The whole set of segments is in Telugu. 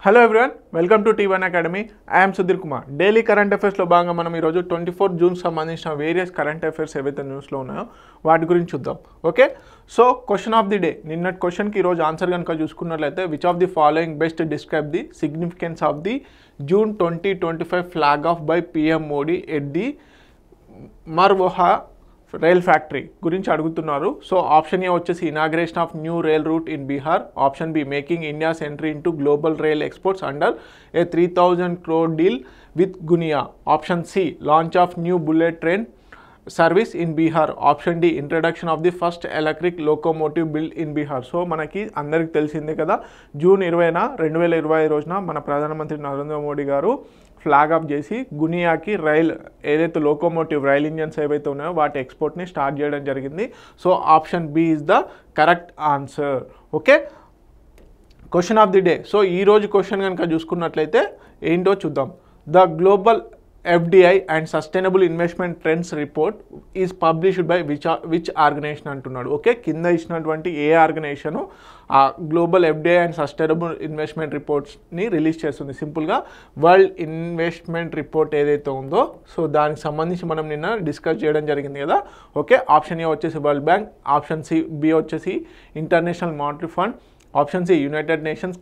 Hello everyone, welcome to T1 academy. I'm Sudheer Kumar. Daily current అఫైర్స్లో భాగంగా మనం ఈరోజు 24 జూన్ సంబంధించిన వేరియస్ కరెంట్ అఫైర్స్ ఏవైతే న్యూస్లో ఉన్నాయో వాటి గురించి చూద్దాం. Okay, so question of the day, నిన్నటి క్వశ్చన్కి ఈరోజు ఆన్సర్ కనుక చూసుకున్నట్లయితే which of the following best describe the significance of the June 2025 flag off by PM Modi at the Marhowrah rail factory గురించి అడుగుతున్నారు. సో ఆప్షన్ ఏ వచ్చేసి inauguration of new rail route in Bihar, option B making India's entry into global rail exports under a 3000 crore deal with Guinea, option C launch of new bullet train service in Bihar, option D introduction of the first electric locomotive build in Bihar. So మనకి అందరికి తెలిసిందే కదా, జూన్ 20న 2025 రోజున మన ప్రధానమంత్రి నరేంద్ర మోడీ గారు ఫ్లాగ్ ఆఫ్ చేసి గునియాకి రైల్ ఏదైతే లోకోమోటివ్ రైల్ ఇంజన్స్ ఏవైతే ఉన్నాయో వాటి ఎక్స్పోర్ట్ని స్టార్ట్ చేయడం జరిగింది. So option B is the correct answer. Okay, question of the day. So ఈరోజు క్వశ్చన్ కనుక చూసుకున్నట్లయితే ఏంటో చూద్దాం. The global FDI and sustainable investment trends report is published by which organisation అంటున్నాడు. ఓకే, కింద ఇచ్చినటువంటి ఏ ఆర్గనైజేషను ఆ global FDI and sustainable investment రిపోర్ట్స్ని రిలీజ్ చేస్తుంది. సింపుల్గా వరల్డ్ ఇన్వెస్ట్మెంట్ రిపోర్ట్ ఏదైతే ఉందో సో దానికి సంబంధించి మనం నిన్న డిస్కస్ చేయడం జరిగింది కదా. ఓకే, ఆప్షన్ ఏ వచ్చేసి వరల్డ్ బ్యాంక్, ఆప్షన్ బి వచ్చేసి International Monetary Fund, option C United Nations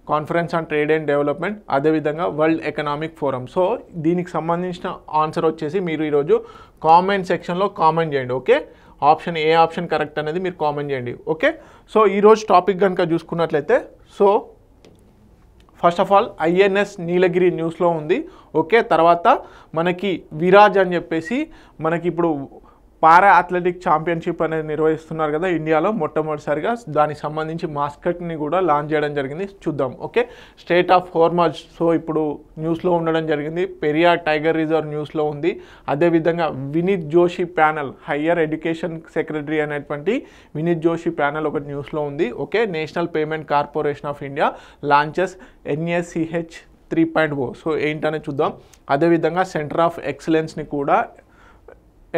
Conference on Trade and Development, అదేవిధంగా వరల్డ్ ఎకనామిక్ ఫోరం. సో దీనికి సంబంధించిన ఆన్సర్ వచ్చేసి మీరు ఈరోజు కామెంట్ సెక్షన్లో కామెంట్ చేయండి. ఓకే, ఆప్షన్ ఏ ఆప్షన్ కరెక్ట్ అనేది మీరు కామెంట్ చేయండి. ఓకే, సో ఈరోజు టాపిక్ కనుక చూసుకున్నట్లయితే so first of all INS నీలగిరి న్యూస్లో ఉంది. ఓకే, తర్వాత మనకి విరాజ్ అని చెప్పేసి మనకి ఇప్పుడు పారా అథ్లెటిక్ ఛాంపియన్షిప్ అనేది నిర్వహిస్తున్నారు కదా ఇండియాలో మొట్టమొదటిసారిగా, దానికి సంబంధించి మాస్కట్ని కూడా లాంచ్ చేయడం జరిగింది. చూద్దాం. ఓకే, స్టేట్ ఆఫ్ హోర్మజ్ సో ఇప్పుడు న్యూస్లో ఉండడం జరిగింది. పెరియార్ టైగర్ రిజర్వ్ న్యూస్లో ఉంది. అదేవిధంగా Vineet Joshi panel, higher education secretary అనేటువంటి వినీత్ జోషి ప్యానల్ ఒకటి న్యూస్లో ఉంది. Okay, National Payment Corporation of India launches NACH 3.0. So ఏంటనే చూద్దాం. అదేవిధంగా సెంటర్ ఆఫ్ ఎక్సలెన్స్ని కూడా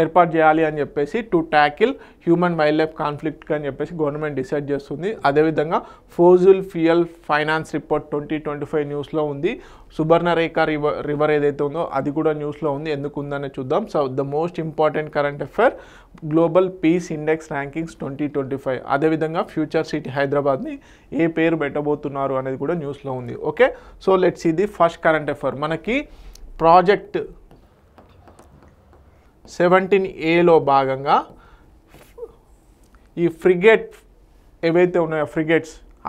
ఏర్పాటు చేయాలి అని చెప్పేసి to tackle human wildlife conflict అని చెప్పేసి గవర్నమెంట్ డిసైడ్ చేస్తుంది. అదేవిధంగా ఫోజిల్ ఫ్యూయల్ ఫైనాన్స్ రిపోర్ట్ 2025 న్యూస్లో ఉంది. సుబర్ణరేఖ రివర్ ఏదైతే ఉందో అది కూడా న్యూస్లో ఉంది. ఎందుకు ఉందని చూద్దాం. So the most important current affair global peace index rankings 2025. అదేవిధంగా ఫ్యూచర్ సిటీ హైదరాబాద్ని ఏ పేరు పెట్టబోతున్నారు అనేది కూడా న్యూస్లో ఉంది. Okay, so let's see the first current affair. మనకి ప్రాజెక్ట్ 17Aలో భాగంగా ఈ ఫ్రిగేట్ ఏవైతే ఉన్నాయో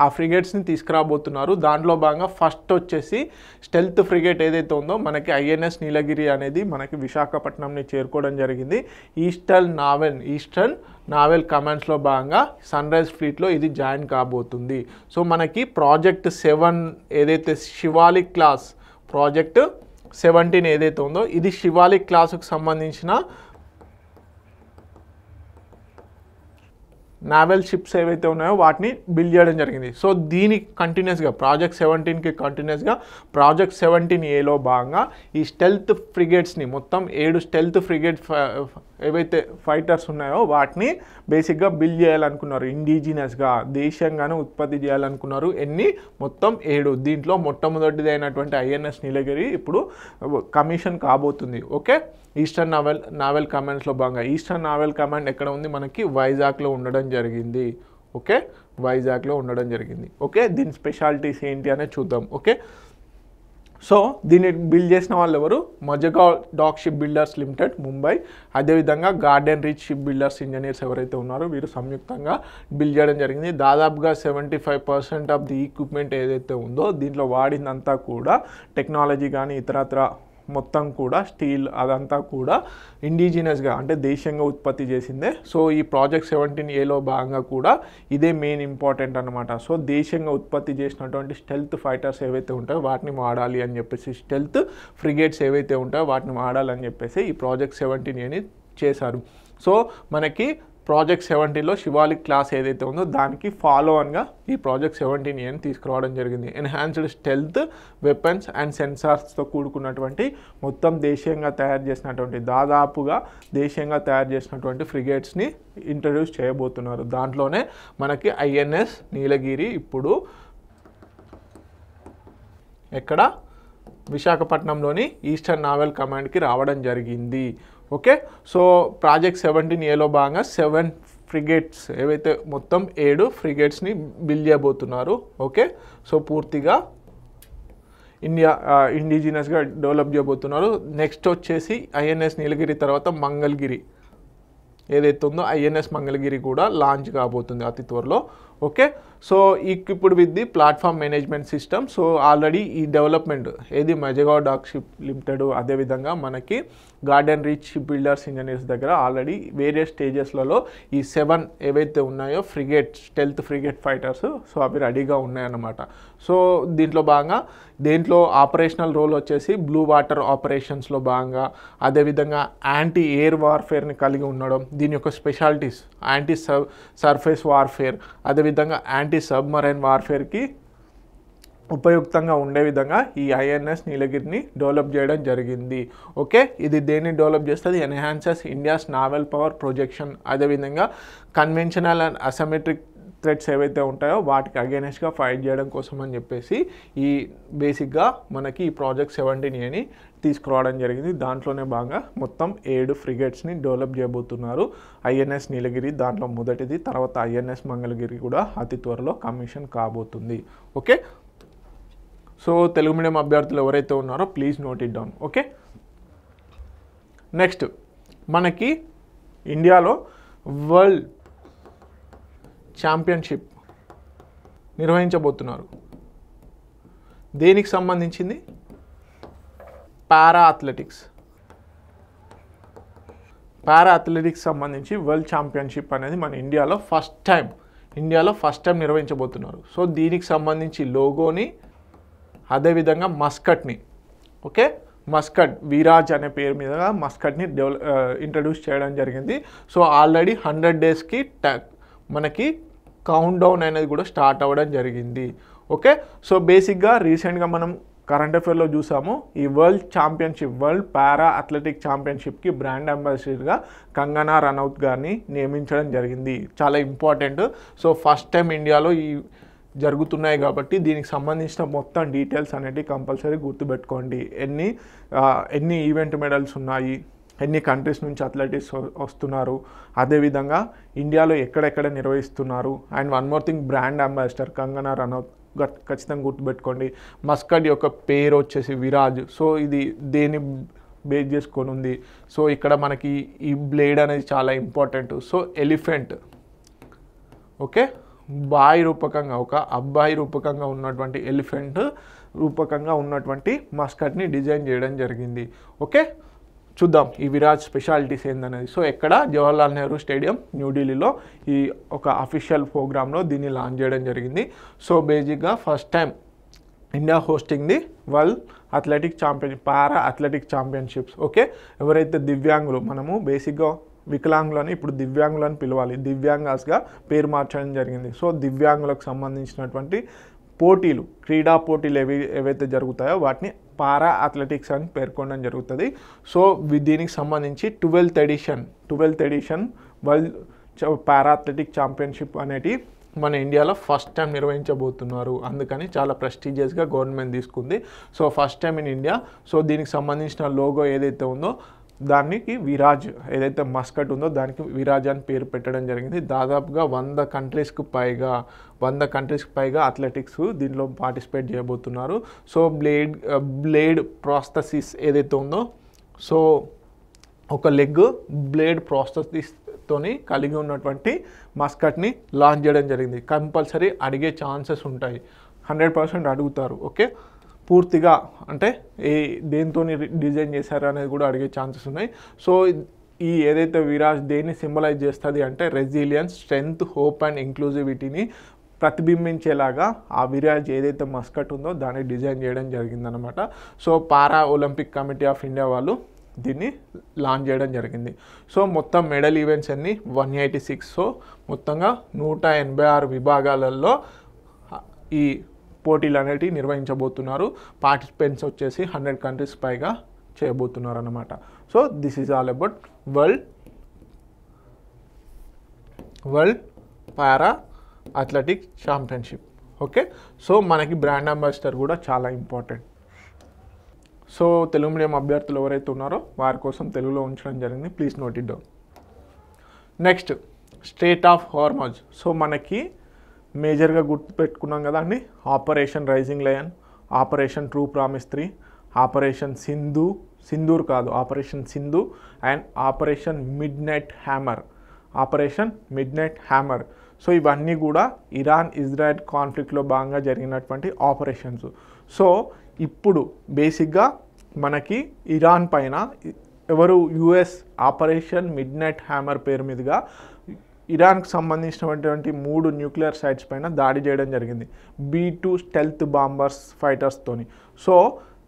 ఆ ఫ్రిగేట్స్ని తీసుకురాబోతున్నారు. దాంట్లో భాగంగా ఫస్ట్ వచ్చేసి స్టెల్త్ ఫ్రిగేట్ ఏదైతే ఉందో మనకి INS నీలగిరి అనేది మనకి విశాఖపట్నంని చేరుకోవడం జరిగింది. ఈస్టర్న్ నావెల్ కమాండ్స్లో భాగంగా సన్రైజ్ ఫ్లీట్లో ఇది జాయిన్ కాబోతుంది. సో మనకి ప్రాజెక్ట్ 7 ఏదైతే శివాలిక్ క్లాస్ ప్రాజెక్ట్ 17 ఏదైతే ఉందో ఇది శివాలిక్ క్లాసుకు సంబంధించిన నావెల్ షిప్స్ ఏవైతే ఉన్నాయో వాటిని బిల్డ్ చేయడం జరిగింది. సో దీనికి కంటిన్యూస్గా ప్రాజెక్ట్ 17కి కంటిన్యూస్గా ప్రాజెక్ట్ 17Aలో భాగంగా ఈ స్టెల్త్ ఫ్రిగేట్స్ని మొత్తం 7 స్టెల్త్ ఫ్రిగేట్ ఏవైతే ఫైటర్స్ ఉన్నాయో వాటిని బేసిక్గా బిల్డ్ చేయాలనుకున్నారు. ఇండిజినస్గా దేశంగానే ఉత్పత్తి చేయాలనుకున్నారు. మొత్తం 7. దీంట్లో మొట్టమొదటిది అయినటువంటి INS నీలగిరి ఇప్పుడు కమిషన్ కాబోతుంది. ఓకే, ఈస్టర్న్ నావెల్ కమాండ్స్లో భాగంగా ఈస్టర్న్ నావెల్ కమాండ్ ఎక్కడ ఉంది మనకి వైజాగ్లో ఉండడం జరిగింది. ఓకే, వైజాగ్లో ఉండడం జరిగింది. ఓకే, దీని స్పెషాలిటీస్ ఏంటి అనేది చూద్దాం. ఓకే, సో దీన్ని బిల్డ్ చేసిన వాళ్ళు ఎవరు? Mazagon Dock Shipbuilders Limited Mumbai, అదేవిధంగా Garden Reach Shipbuilders Engineers ఎవరైతే ఉన్నారో వీరు సంయుక్తంగా బిల్డ్ చేయడం జరిగింది. దాదాపుగా 75% ఆఫ్ ది ఈక్విప్మెంట్ ఏదైతే ఉందో దీంట్లో వాడిందంతా కూడా టెక్నాలజీ కానీ ఇతరత్ర మొత్తం కూడా స్టీల్ అదంతా కూడా ఇండిజినస్గా అంటే దేశంగా ఉత్పత్తి చేసిందే. సో ఈ ప్రాజెక్ట్ 17Aలో భాగంగా కూడా ఇదే మెయిన్ ఇంపార్టెంట్ అనమాట. సో దేశంగా ఉత్పత్తి చేసినటువంటి స్టెల్త్ ఫైటర్స్ ఏవైతే ఉంటాయో వాటిని వాడాలి అని చెప్పేసి, స్టెల్త్ ఫ్రిగేట్స్ ఏవైతే ఉంటాయో వాటిని వాడాలని చెప్పేసి ఈ ప్రాజెక్ట్ 17Aని చేశారు. సో మనకి ప్రాజెక్ట్ 17లో శివాలిక్ క్లాస్ ఏదైతే ఉందో దానికి ఫాలో అన్గా ఈ ప్రాజెక్ట్ 17Aని తీసుకురావడం జరిగింది. ఎన్హాన్స్డ్ స్టెల్త్ వెపన్స్ అండ్ సెన్సార్స్తో కూడుకున్నటువంటి మొత్తం దేశీయంగా తయారు చేసినటువంటి ఫ్రిగేట్స్ని ఇంట్రడ్యూస్ చేయబోతున్నారు. దాంట్లోనే మనకి INS నీలగిరి ఇప్పుడు ఎక్కడ విశాఖపట్నంలోని ఈస్టర్న్ నావల్ కమాండ్కి రావడం జరిగింది. ఓకే, సో ప్రాజెక్ట్ 17Aలో భాగంగా 7 ఫ్రిగేట్స్ ఏవైతే మొత్తం 7 ఫ్రిగేట్స్ని బిల్డ్ చేయబోతున్నారు. ఓకే, సో పూర్తిగా ఇండిజినస్గా డెవలప్ చేయబోతున్నారు. నెక్స్ట్ వచ్చేసి ఐఎన్ఎస్ నీలగిరి తర్వాత మంగళగిరి ఏదైతే ఉందో ఐఎన్ఎస్ మంగళగిరి కూడా లాంచ్ కాబోతుంది అతి త్వరలో. ఓకే, సో ఇప్పుడు with the platform management system. So already ఈ డెవలప్మెంట్ ఏది మెజగావ్ డాక్ షిప్ లిమిటెడ్, అదేవిధంగా మనకి garden Reach Shipbuilders engineers దగ్గర ఆల్రెడీ వేరియస్ స్టేజెస్లలో ఈ 7 ఏవైతే ఉన్నాయో frigate stealth frigate fighters, so అవి రెడీగా ఉన్నాయన్నమాట. సో దీంట్లో భాగంగా దేంట్లో ఆపరేషనల్ రోల్ వచ్చేసి బ్లూ వాటర్ ఆపరేషన్స్లో భాగంగా, అదేవిధంగా యాంటీ ఎయిర్ వార్ఫేర్ని కలిగి ఉండడం, దీని యొక్క స్పెషాలిటీస్ యాంటీ సర్ఫేస్ వార్ఫేర్, అదేవిధంగా యాంటీ సబ్మరైన్ వార్ఫేర్కి ఉపయుక్తంగా ఉండే విధంగా ఈ ఐఎన్ఎస్ నీలగిరిని డెవలప్ చేయడం జరిగింది. ఓకే, ఇది దేన్ని డెవలప్ చేస్తుంది? Enhances India's naval power projection, అదేవిధంగా కన్వెన్షనల్ అండ్ అసిమెట్రిక్ థ్రెట్స్ ఏవైతే ఉంటాయో వాటికి అగైనెస్ట్గా ఫైట్ చేయడం కోసం అని చెప్పేసి ఈ బేసిక్గా మనకి ఈ ప్రాజెక్ట్ 17Aని తీసుకురావడం జరిగింది. దాంట్లోనే భాగంగా మొత్తం 7 ఫ్రిగేట్స్ని డెవలప్ చేయబోతున్నారు. ఐఎన్ఎస్ నీలగిరి దాంట్లో మొదటిది, తర్వాత ఐఎన్ఎస్ మంగళగిరి కూడా అతి త్వరలో కమిషన్ కాబోతుంది. ఓకే, సో తెలుగు మీడియం అభ్యర్థులు ఎవరైతే ఉన్నారో please note it down. Okay, next మనకి ఇండియాలో వరల్డ్ ఛాంపియన్షిప్ నిర్వహించబోతున్నారు. దేనికి సంబంధించింది? పారా అథ్లెటిక్స్ సంబంధించి వరల్డ్ ఛాంపియన్షిప్ అనేది మన ఇండియాలో ఫస్ట్ టైం నిర్వహించబోతున్నారు. సో దీనికి సంబంధించి లోగోని, అదేవిధంగా మస్కట్ని, ఓకే మస్కట్ విరాజ్ అనే పేరు మీద మస్కట్ని ఇంట్రడ్యూస్ చేయడం జరిగింది. సో ఆల్రెడీ 100 డేస్కి మనకి కౌంట్ డౌన్ అనేది కూడా స్టార్ట్ అవ్వడం జరిగింది. ఓకే, సో బేసిక్గా రీసెంట్గా మనం కరెంట్ అఫేర్లో చూసాము, ఈ వరల్డ్ పారా అథ్లెటిక్ ఛాంపియన్షిప్కి బ్రాండ్ అంబాసిడర్గా కంగనా రనౌత్ గారిని నియమించడం జరిగింది. చాలా ఇంపార్టెంట్. సో ఫస్ట్ టైం ఇండియాలో ఈ జరుగుతున్నాయి కాబట్టి దీనికి సంబంధించిన మొత్తం డీటెయిల్స్ అనేవి కంపల్సరీ గుర్తుపెట్టుకోండి. ఎన్ని ఈవెంట్ మెడల్స్ ఉన్నాయి, ఎన్ని కంట్రీస్ నుంచి అథ్లెటిక్స్ వస్తున్నారు, అదేవిధంగా ఇండియాలో ఎక్కడెక్కడ నిర్వహిస్తున్నారు, and one more thing brand ambassador Kangana Ranaut ఖచ్చితంగా గుర్తుపెట్టుకోండి. మస్కట్ యొక్క పేరు వచ్చేసి విరాజ్. సో ఇది దేని బేస్ చేసుకొని ఉంది? సో ఇక్కడ మనకి ఈ బ్లేడ్ అనేది చాలా important. So elephant, okay boy రూపకంగా, ఒక అబ్బాయి రూపకంగా ఉన్నటువంటి ఎలిఫెంట్ రూపకంగా ఉన్నటువంటి మస్కట్ని డిజైన్ చేయడం జరిగింది. ఓకే, చూద్దాం ఈ విరాజ్ స్పెషాలిటీస్ ఏందనేది. సో ఎక్కడ? జవహర్లాల్ నెహ్రూ స్టేడియం న్యూఢిల్లీలో ఈ ఒక అఫీషియల్ ప్రోగ్రాంలో దీన్ని లాంచ్ చేయడం జరిగింది. సో బేసిక్గా first time India hosting the world para athletic championships. Okay, ఎవరైతే దివ్యాంగులు, మనము బేసిక్గా వికలాంగులని ఇప్పుడు దివ్యాంగులని పిలవాలి, దివ్యాంగాస్గా పేరు మార్చడం జరిగింది. సో దివ్యాంగులకు సంబంధించినటువంటి పోటీలు, క్రీడా పోటీలు ఏవైతే జరుగుతాయో వాటిని పారా అథ్లెటిక్స్ అని పేర్కొనడం జరుగుతుంది. సో దీనికి సంబంధించి 12th edition world para athletic championship అనేటి మన ఇండియాలో ఫస్ట్ టైం నిర్వహించబోతున్నారు. అందుకని చాలా ప్రెస్టీజియస్గా గవర్నమెంట్ తీసుకుంది. So first time in India. So దీనికి సంబంధించిన లోగో ఏదైతే ఉందో దానికి విరాజ్, ఏదైతే మస్కట్ ఉందో దానికి విరాజ్ అని పేరు పెట్టడం జరిగింది. దాదాపుగా 100 కంట్రీస్కి పైగా అథ్లెటిక్స్ దీంట్లో పార్టిసిపేట్ చేయబోతున్నారు. సో బ్లేడ్ ప్రాస్థెసిస్ ఏదైతే ఉందో, సో ఒక లెగ్ బ్లేడ్ ప్రాస్థెసిస్తోని కలిగి ఉన్నటువంటి మస్కట్ని లాంచ్ చేయడం జరిగింది. కంపల్సరీ అడిగే ఛాన్సెస్ ఉంటాయి, 100% అడుగుతారు. ఓకే, పూర్తిగా అంటే దేంతో డిజైన్ చేశారు అనేది కూడా అడిగే ఛాన్సెస్ ఉన్నాయి. సో ఈ ఏదైతే విరాజ్ దేన్ని సింబలైజ్ చేస్తుంది అంటే రెసిలియన్స్, స్ట్రెంగ్త్, హోప్ అండ్ ఇంక్లూజివిటీని ప్రతిబింబించేలాగా ఆ విరాజ్ ఏదైతే మస్కట్ ఉందో దాన్ని డిజైన్ చేయడం జరిగిందనమాట. So para Olympic committee of India వాళ్ళు దీన్ని లాంచ్ చేయడం జరిగింది. సో మొత్తం మెడల్ ఈవెంట్స్ అన్ని 186. సో మొత్తంగా 186 విభాగాలలో ఈ పోటీలు అనేవి నిర్వహించబోతున్నారు. పార్టిసిపెంట్స్ వచ్చేసి 100 కంట్రీస్ పైగా చేయబోతున్నారు అన్నమాట. So this is all about world para athletic championship. Okay, so మనకి బ్రాండ్ అంబాసిడర్ కూడా చాలా ఇంపార్టెంట్. సో తెలుగు మీడియం అభ్యర్థులు ఎవరైతే ఉన్నారో వారి కోసం తెలుగులో ఉంచడం జరిగింది, please note it down. Next strait of Hormuz. So మనకి మేజర్గా గుర్తుపెట్టుకున్నాం కదా అండి, operation rising lion, operation true promise 3, operation Sindoor కాదు operation Sindhu, and operation midnight hammer. So ఇవన్నీ కూడా ఇరాన్ ఇజ్రాయెల్ కాన్ఫ్లిక్ట్లో భాగంగా జరిగినటువంటి ఆపరేషన్స్. సో ఇప్పుడు బేసిక్గా మనకి ఇరాన్ పైన ఎవరు US operation midnight hammer పేరు మీదుగా ఇరాన్కి సంబంధించినటువంటి 3 న్యూక్లియర్ సైట్స్ పైన దాడి చేయడం జరిగింది, B-2 స్టెల్త్ బాంబర్స్ ఫైటర్స్తోని. సో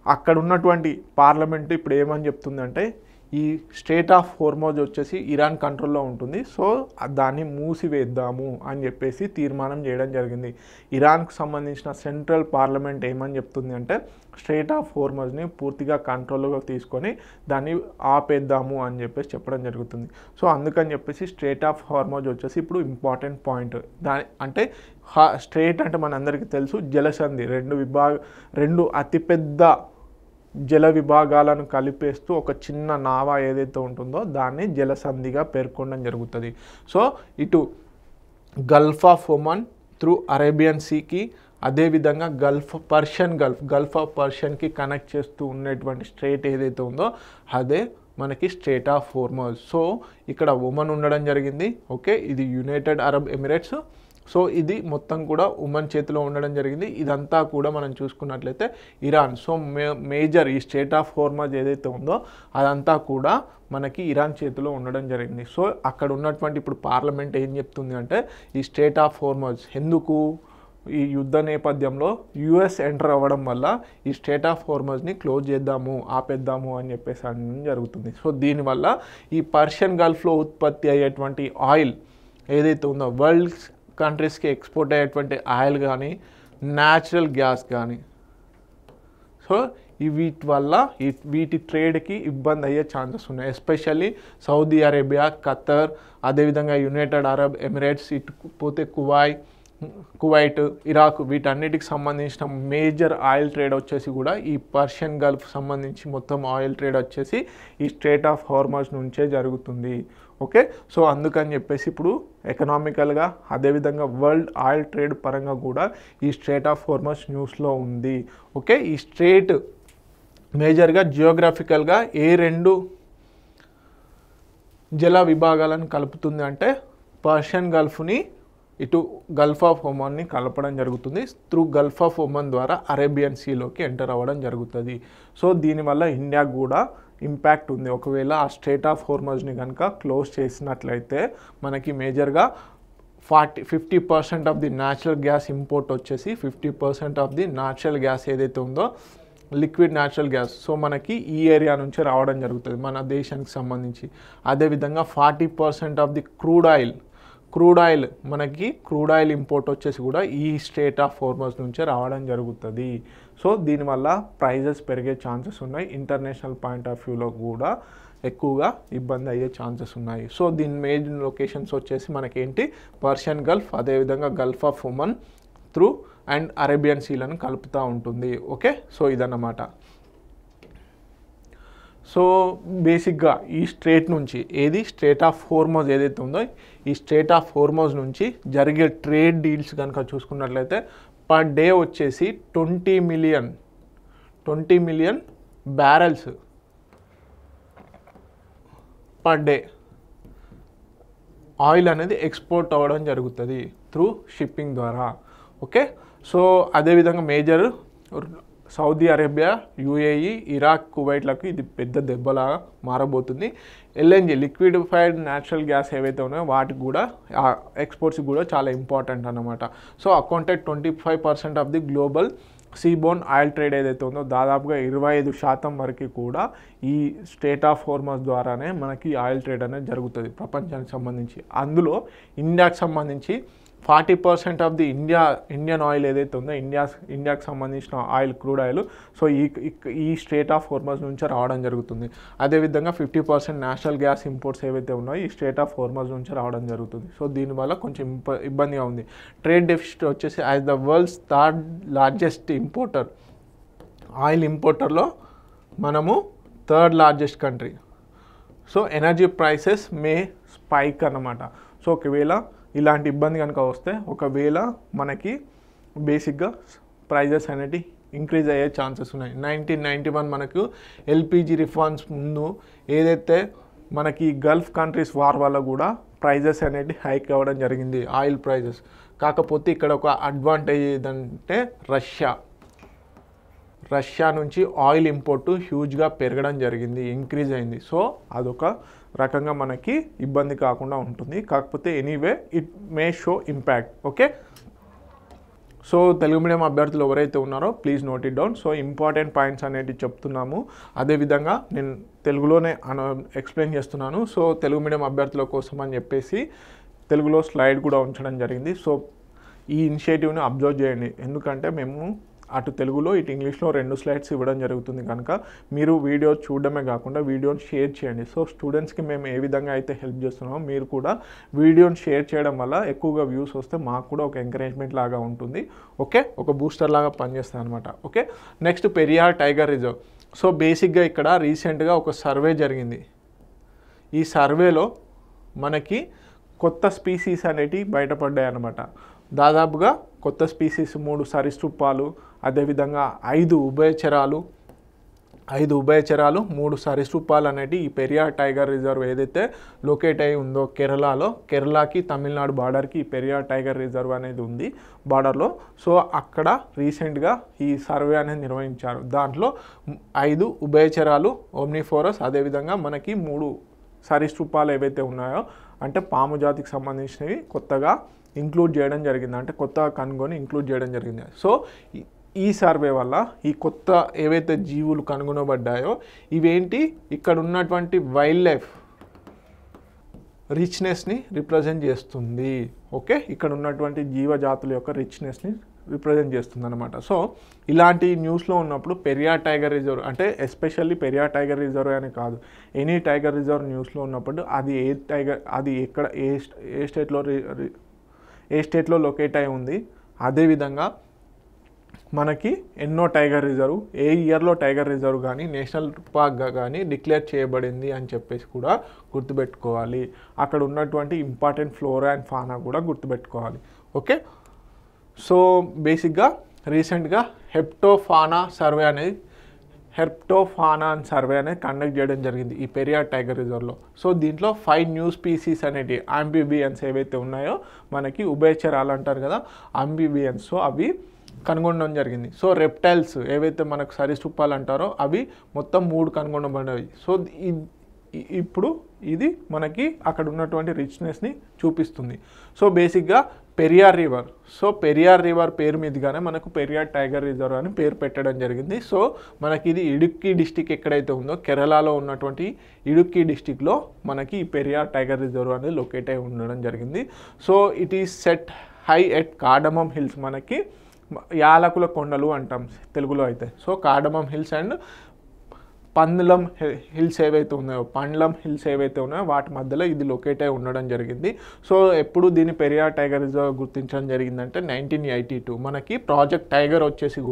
అక్కడ ఉన్నటువంటి పార్లమెంట్ ఇప్పుడు ఏమని చెప్తుందంటే ఈ స్ట్రెయిట్ ఆఫ్ హార్మజ్ వచ్చేసి ఇరాన్ కంట్రోల్లో ఉంటుంది, సో దాన్ని మూసివేద్దాము అని చెప్పేసి తీర్మానం చేయడం జరిగింది. ఇరాన్కి సంబంధించిన సెంట్రల్ పార్లమెంట్ ఏమని చెప్తుంది అంటే స్ట్రెయిట్ ఆఫ్ హార్మజ్ని పూర్తిగా కంట్రోల్లోకి తీసుకొని దాన్ని ఆపేద్దాము అని చెప్పేసి చెప్పడం జరుగుతుంది. సో అందుకని చెప్పేసి స్ట్రెయిట్ ఆఫ్ హార్మజ్ వచ్చేసి ఇప్పుడు ఇంపార్టెంట్ పాయింట్. అంటే స్ట్రెయిట్ అంటే మనందరికీ తెలుసు జలసంధి, రెండు అతిపెద్ద జల విభాగాలను కలిపేస్తూ ఒక చిన్న నావా ఏదైతే ఉంటుందో దాన్ని జలసంధిగా పేర్కొనడం జరుగుతుంది. సో ఇటు gulf of Oman through Arabian సీకి, అదేవిధంగా గల్ఫ్ ఆఫ్ పర్షియన్కి కనెక్ట్ చేస్తూ ఉన్నటువంటి స్ట్రెయిట్ ఏదైతే ఉందో అదే మనకి స్ట్రెయిట్ ఆఫ్ హార్మజ్. సో ఇక్కడ ఒమన్ ఉండడం జరిగింది, ఓకే, ఇది యునైటెడ్ అరబ్ ఎమిరేట్స్. సో ఇది మొత్తం కూడా ఉమన్ చేతిలో ఉండడం జరిగింది. ఇదంతా కూడా మనం చూసుకున్నట్లయితే ఇరాన్. సో మేజర్ ఈ స్ట్రెయిట్ ఆఫ్ హార్మజ్ ఏదైతే ఉందో అదంతా కూడా మనకి ఇరాన్ చేతిలో ఉండడం జరిగింది. సో అక్కడ ఉన్నటువంటి ఇప్పుడు పార్లమెంట్ ఏం చెప్తుంది అంటే ఈ స్ట్రెయిట్ ఆఫ్ హార్మజ్ ఎందుకు ఈ యుద్ధ నేపథ్యంలో యుఎస్ ఎంటర్ అవ్వడం వల్ల ఈ స్ట్రెయిట్ ఆఫ్ హార్మజ్ని క్లోజ్ చేద్దాము, ఆపేద్దాము అని చెప్పేసి అనడం జరుగుతుంది. సో దీనివల్ల ఈ పర్షియన్ గల్ఫ్లో ఉత్పత్తి అయ్యేటువంటి ఆయిల్ ఏదైతే ఉందో వరల్డ్ కంట్రీస్కి ఎక్స్పోర్ట్ అయ్యేటువంటి ఆయిల్ కానీ న్యాచురల్ గ్యాస్ కానీ, సో వీటి వల్ల వీటి ట్రేడ్కి ఇబ్బంది అయ్యే ఛాన్సెస్ ఉన్నాయి. ఎస్పెషల్లీ సౌదీ అరేబియా, ఖతర్, అదేవిధంగా యునైటెడ్ అరబ్ ఎమిరేట్స్, ఇటు పోతే కువైట్, ఇరాక్, వీటన్నిటికి సంబంధించిన మేజర్ ఆయిల్ ట్రేడ్ వచ్చేసి కూడా ఈ పర్షియన్ గల్ఫ్ సంబంధించి మొత్తం ఆయిల్ ట్రేడ్ వచ్చేసి ఈ స్ట్రెయిట్ ఆఫ్ హార్మజ్ నుంచే జరుగుతుంది. ఓకే, సో అందుకని చెప్పేసి ఇప్పుడు ఎకనామికల్గా అదేవిధంగా వరల్డ్ ఆయిల్ ట్రేడ్ పరంగా కూడా ఈ స్ట్రెయిట్ ఆఫ్ హార్మజ్ న్యూస్లో ఉంది. ఓకే, ఈ స్ట్రెయిట్ మేజర్గా జియోగ్రఫికల్గా ఏ 2 జల విభాగాలను కలుపుతుంది అంటే పర్షియన్ గల్ఫ్ని ఇటు గల్ఫ్ ఆఫ్ ఒమన్ని కలపడం జరుగుతుంది. త్రూ గల్ఫ్ ఆఫ్ ఒమన్ ద్వారా అరేబియన్ సీలోకి ఎంటర్ అవ్వడం జరుగుతుంది. సో దీనివల్ల ఇండియాకు కూడా ఇంపాక్ట్ ఉంది. ఒకవేళ ఆ స్ట్రెయిట్ ఆఫ్ హార్మజ్ని కనుక క్లోజ్ చేసినట్లయితే మనకి మేజర్గా 50% of the natural gas import వచ్చేసి 50% ఆఫ్ ది న్యాచురల్ గ్యాస్ ఏదైతే ఉందో లిక్విడ్ న్యాచురల్ గ్యాస్, సో మనకి ఈ ఏరియా నుంచి రావడం జరుగుతుంది మన దేశానికి సంబంధించి. అదేవిధంగా 40% ఆఫ్ ది క్రూడ్ ఆయిల్ మనకి క్రూడ్ ఆయిల్ ఇంపోర్ట్ వచ్చేసి కూడా ఈ స్ట్రెయిట్ ఆఫ్ హార్మజ్ నుంచే రావడం జరుగుతుంది. సో దీనివల్ల ప్రైజెస్ పెరిగే ఛాన్సెస్ ఉన్నాయి. ఇంటర్నేషనల్ పాయింట్ ఆఫ్ వ్యూలో కూడా ఎక్కువగా ఇబ్బంది అయ్యే ఛాన్సెస్ ఉన్నాయి. సో దీని మెయిన్ లొకేషన్స్ వచ్చేసి మనకేంటి పర్షియన్ గల్ఫ్, అదేవిధంగా gulf of Oman through and Arabian సీలను కలుపుతూ ఉంటుంది. ఓకే, సో ఇదన్నమాట. సో బేసిక్గా ఈ స్ట్రెయిట్ నుంచి స్ట్రెయిట్ ఆఫ్ హార్మజ్ ఏదైతే ఉందో ఈ స్ట్రెయిట్ ఆఫ్ హార్మజ్ నుంచి జరిగే ట్రేడ్ డీల్స్ కనుక చూసుకున్నట్లయితే పర్ డే వచ్చేసి 20 million barrels per day oil అనేది ఎక్స్పోర్ట్ అవ్వడం జరుగుతుంది త్రూ షిప్పింగ్ ద్వారా. ఓకే, సో అదేవిధంగా major Saudi Arabia, UAE, Iraq, కువైట్లకు ఇది పెద్ద దెబ్బలాగా మారబోతుంది. ఎల్ఎన్జి లిక్విడిఫైడ్ న్యాచురల్ గ్యాస్ ఏవైతే ఉన్నాయో వాటికి కూడా ఎక్స్పోర్ట్స్కి కూడా చాలా ఇంపార్టెంట్ అన్నమాట. So accounted 25% of the global seaborne oil trade ఏదైతే ఉందో దాదాపుగా 25% వరకు కూడా ఈ స్ట్రెయిట్ ఆఫ్ హార్మజ్ ద్వారానే మనకి ఆయిల్ ట్రేడ్ అనేది జరుగుతుంది ప్రపంచానికి సంబంధించి. అందులో ఇండియాకి సంబంధించి 40% ఆఫ్ ది ఇండియన్ ఆయిల్ ఏదైతే ఉందో ఇండియాకి సంబంధించిన ఆయిల్, క్రూడ్ ఆయిల్, సో ఈ స్ట్రేట్ ఆఫ్ హోర్మజ్ నుంచి రావడం జరుగుతుంది. అదేవిధంగా 50% నేషనల్ గ్యాస్ ఇంపోర్ట్స్ ఏవైతే ఉన్నాయో ఈ స్ట్రేట్ ఆఫ్ హోర్మజ్ నుంచి రావడం జరుగుతుంది. సో దీనివల్ల కొంచెం ఇబ్బందిగా ఉంది. ట్రేడ్ డెఫిసిట్ వచ్చేసి as the world's third largest importer, oil ఇంపోర్టర్లో మనము third largest country. So energy prices may spike అన్నమాట. సో ఒకవేళ ఇలాంటి ఇబ్బంది కనుక వస్తే ఒకవేళ మనకి బేసిక్గా ప్రైజెస్ అనేవి ఇంక్రీజ్ అయ్యే ఛాన్సెస్ ఉన్నాయి. 1991 మనకు ఎల్పిజి రిఫార్మ్స్ ముందు ఏదైతే మనకి గల్ఫ్ కంట్రీస్ వార్ వల్ల కూడా ప్రైజెస్ అనేవి హైక్ అవ్వడం జరిగింది, ఆయిల్ ప్రైజెస్. కాకపోతే ఇక్కడ ఒక అడ్వాంటేజ్ ఏదంటే రష్యా నుంచి ఆయిల్ ఇంపోర్టు హ్యూజ్గా పెరగడం జరిగింది, ఇంక్రీజ్ అయింది. సో అదొక రకంగా మనకి ఇబ్బంది కాకుండా ఉంటుంది. కాకపోతే anyway it may show impact. Okay, so Telugu medium అభ్యర్థులు ఎవరైతే ఉన్నారో please note it down. So important points అనేవి చెప్తున్నాము, అదేవిధంగా నేను తెలుగులోనే ఎక్స్ప్లెయిన్ చేస్తున్నాను. సో తెలుగు మీడియం అభ్యర్థుల కోసం అని చెప్పేసి తెలుగులో స్లైడ్ కూడా ఉంచడం జరిగింది. సో ఈ ఇనిషియేటివ్ని అబ్జర్వ్ చేయండి, ఎందుకంటే మేము అటు తెలుగులో ఇటు ఇంగ్లీష్లో 2 స్లైడ్స్ ఇవ్వడం జరుగుతుంది కనుక మీరు వీడియో చూడడమే కాకుండా వీడియోని షేర్ చేయండి. సో స్టూడెంట్స్కి మేము ఏ విధంగా అయితే హెల్ప్ చేస్తున్నామో మీరు కూడా వీడియోని షేర్ చేయడం వల్ల ఎక్కువగా వ్యూస్ వస్తే మాకు కూడా ఒక ఎంకరేజ్మెంట్ లాగా ఉంటుంది. ఓకే, ఒక బూస్టర్ లాగా పనిచేస్తుంది అనమాట. Okay, next Periyar tiger reserve. So బేసిక్గా ఇక్కడ రీసెంట్గా ఒక సర్వే జరిగింది. ఈ సర్వేలో మనకి కొత్త స్పీసీస్ అనేటివి బయటపడ్డాయి అన్నమాట. దాదాపుగా కొత్త స్పీసీస్ 3 సరీసృపాలు, అదేవిధంగా 5 ఉభయచరాలు, 3 సరీసృపాలు అనేవి ఈ పెరియార్ టైగర్ రిజర్వ్ ఏదైతే లొకేట్ అయి ఉందో కేరళలో, కేరళకి తమిళనాడు బార్డర్కి ఈ పెరియార్ టైగర్ రిజర్వ్ అనేది ఉంది బార్డర్లో. సో అక్కడ రీసెంట్గా ఈ సర్వే అనేది నిర్వహించారు. దాంట్లో 5 ఉభయచరాలు ఓమ్నిఫోరస్, అదేవిధంగా మనకి 3 సరీసృపాలు ఏవైతే ఉన్నాయో అంటే పాము జాతికి సంబంధించినవి కొత్తగా ఇంక్లూడ్ చేయడం జరిగింది, అంటే కొత్తగా కనుగొని ఇంక్లూడ్ చేయడం జరిగింది. సో ఈ సర్వే వల్ల ఈ కొత్త ఏవైతే జీవులు కనుగొనబడ్డాయో ఇవేంటి ఇక్కడ ఉన్నటువంటి వైల్డ్ లైఫ్ రిచ్నెస్ని రిప్రజెంట్ చేస్తుంది. ఓకే, ఇక్కడ ఉన్నటువంటి జీవజాతుల యొక్క రిచ్నెస్ని రిప్రజెంట్ చేస్తుంది అనమాట. సో ఇలాంటి న్యూస్లో ఉన్నప్పుడు పెరియార్ టైగర్ రిజర్వ్ అంటే ఎస్పెషల్లీ పెరియార్ టైగర్ రిజర్వ్ అని కాదు, ఎనీ టైగర్ రిజర్వ్ న్యూస్లో ఉన్నప్పుడు అది ఎక్కడ ఏ స్టేట్లో లొకేట్ అయి ఉంది, అదేవిధంగా మనకి ఎన్నో టైగర్ రిజర్వ్, ఏ ఇయర్లో టైగర్ రిజర్వ్ కానీ నేషనల్ పార్క్గా కానీ డిక్లేర్ చేయబడింది అని చెప్పేసి కూడా గుర్తుపెట్టుకోవాలి. అక్కడ ఉన్నటువంటి ఇంపార్టెంట్ ఫ్లోరా అండ్ ఫానా కూడా గుర్తుపెట్టుకోవాలి. ఓకే, సో బేసిక్గా రీసెంట్గా హెప్టోఫానా సర్వే అనేది కండక్ట్ చేయడం జరిగింది ఈ పెరియార్ టైగర్ రిజర్వ్లో. సో దీంట్లో 5 న్యూ స్పీసీస్ అనేవి ఆంబిబియన్స్ ఏవైతే ఉన్నాయో మనకి ఉభయచరాలు అంటారు కదా ఆంబిబియన్స్, సో అవి కనుగొనడం జరిగింది. సో రెప్టైల్స్ ఏవైతే మనకు సరీసృపాలు అంటారో అవి మొత్తం 3 కనుగొనబడినవి. సో ఇప్పుడు ఇది మనకి అక్కడ ఉన్నటువంటి రిచ్నెస్ని చూపిస్తుంది. సో బేసిక్గా Periyar river, so Periyar river పేరు మీదుగానే మనకు పెరియార్ టైగర్ రిజర్వ్ అని పేరు పెట్టడం జరిగింది. సో మనకి ఇది ఇడుక్కి డిస్టిక్ ఎక్కడైతే ఉందో కేరళలో ఉన్నటువంటి ఇడుక్కి డిస్టిక్లో మనకి ఈ పెరియార్ టైగర్ రిజర్వ్ అనేది లొకేట్ అయి ఉండడం జరిగింది. So it is set high at cardamom hills, మనకి యాలకుల కొండలు అంటాం తెలుగులో అయితే. So cardamom hills and Pandalam hills ఏవైతే ఉన్నాయో వాటి మధ్యలో ఇది లొకేట్ అయి ఉండడం జరిగింది. సో ఎప్పుడు దీన్ని పెరియార్ టైగర్ రిజర్వ్ గుర్తించడం జరిగిందంటే 1982 మనకి ప్రాజెక్ట్ టైగర్ వచ్చేసి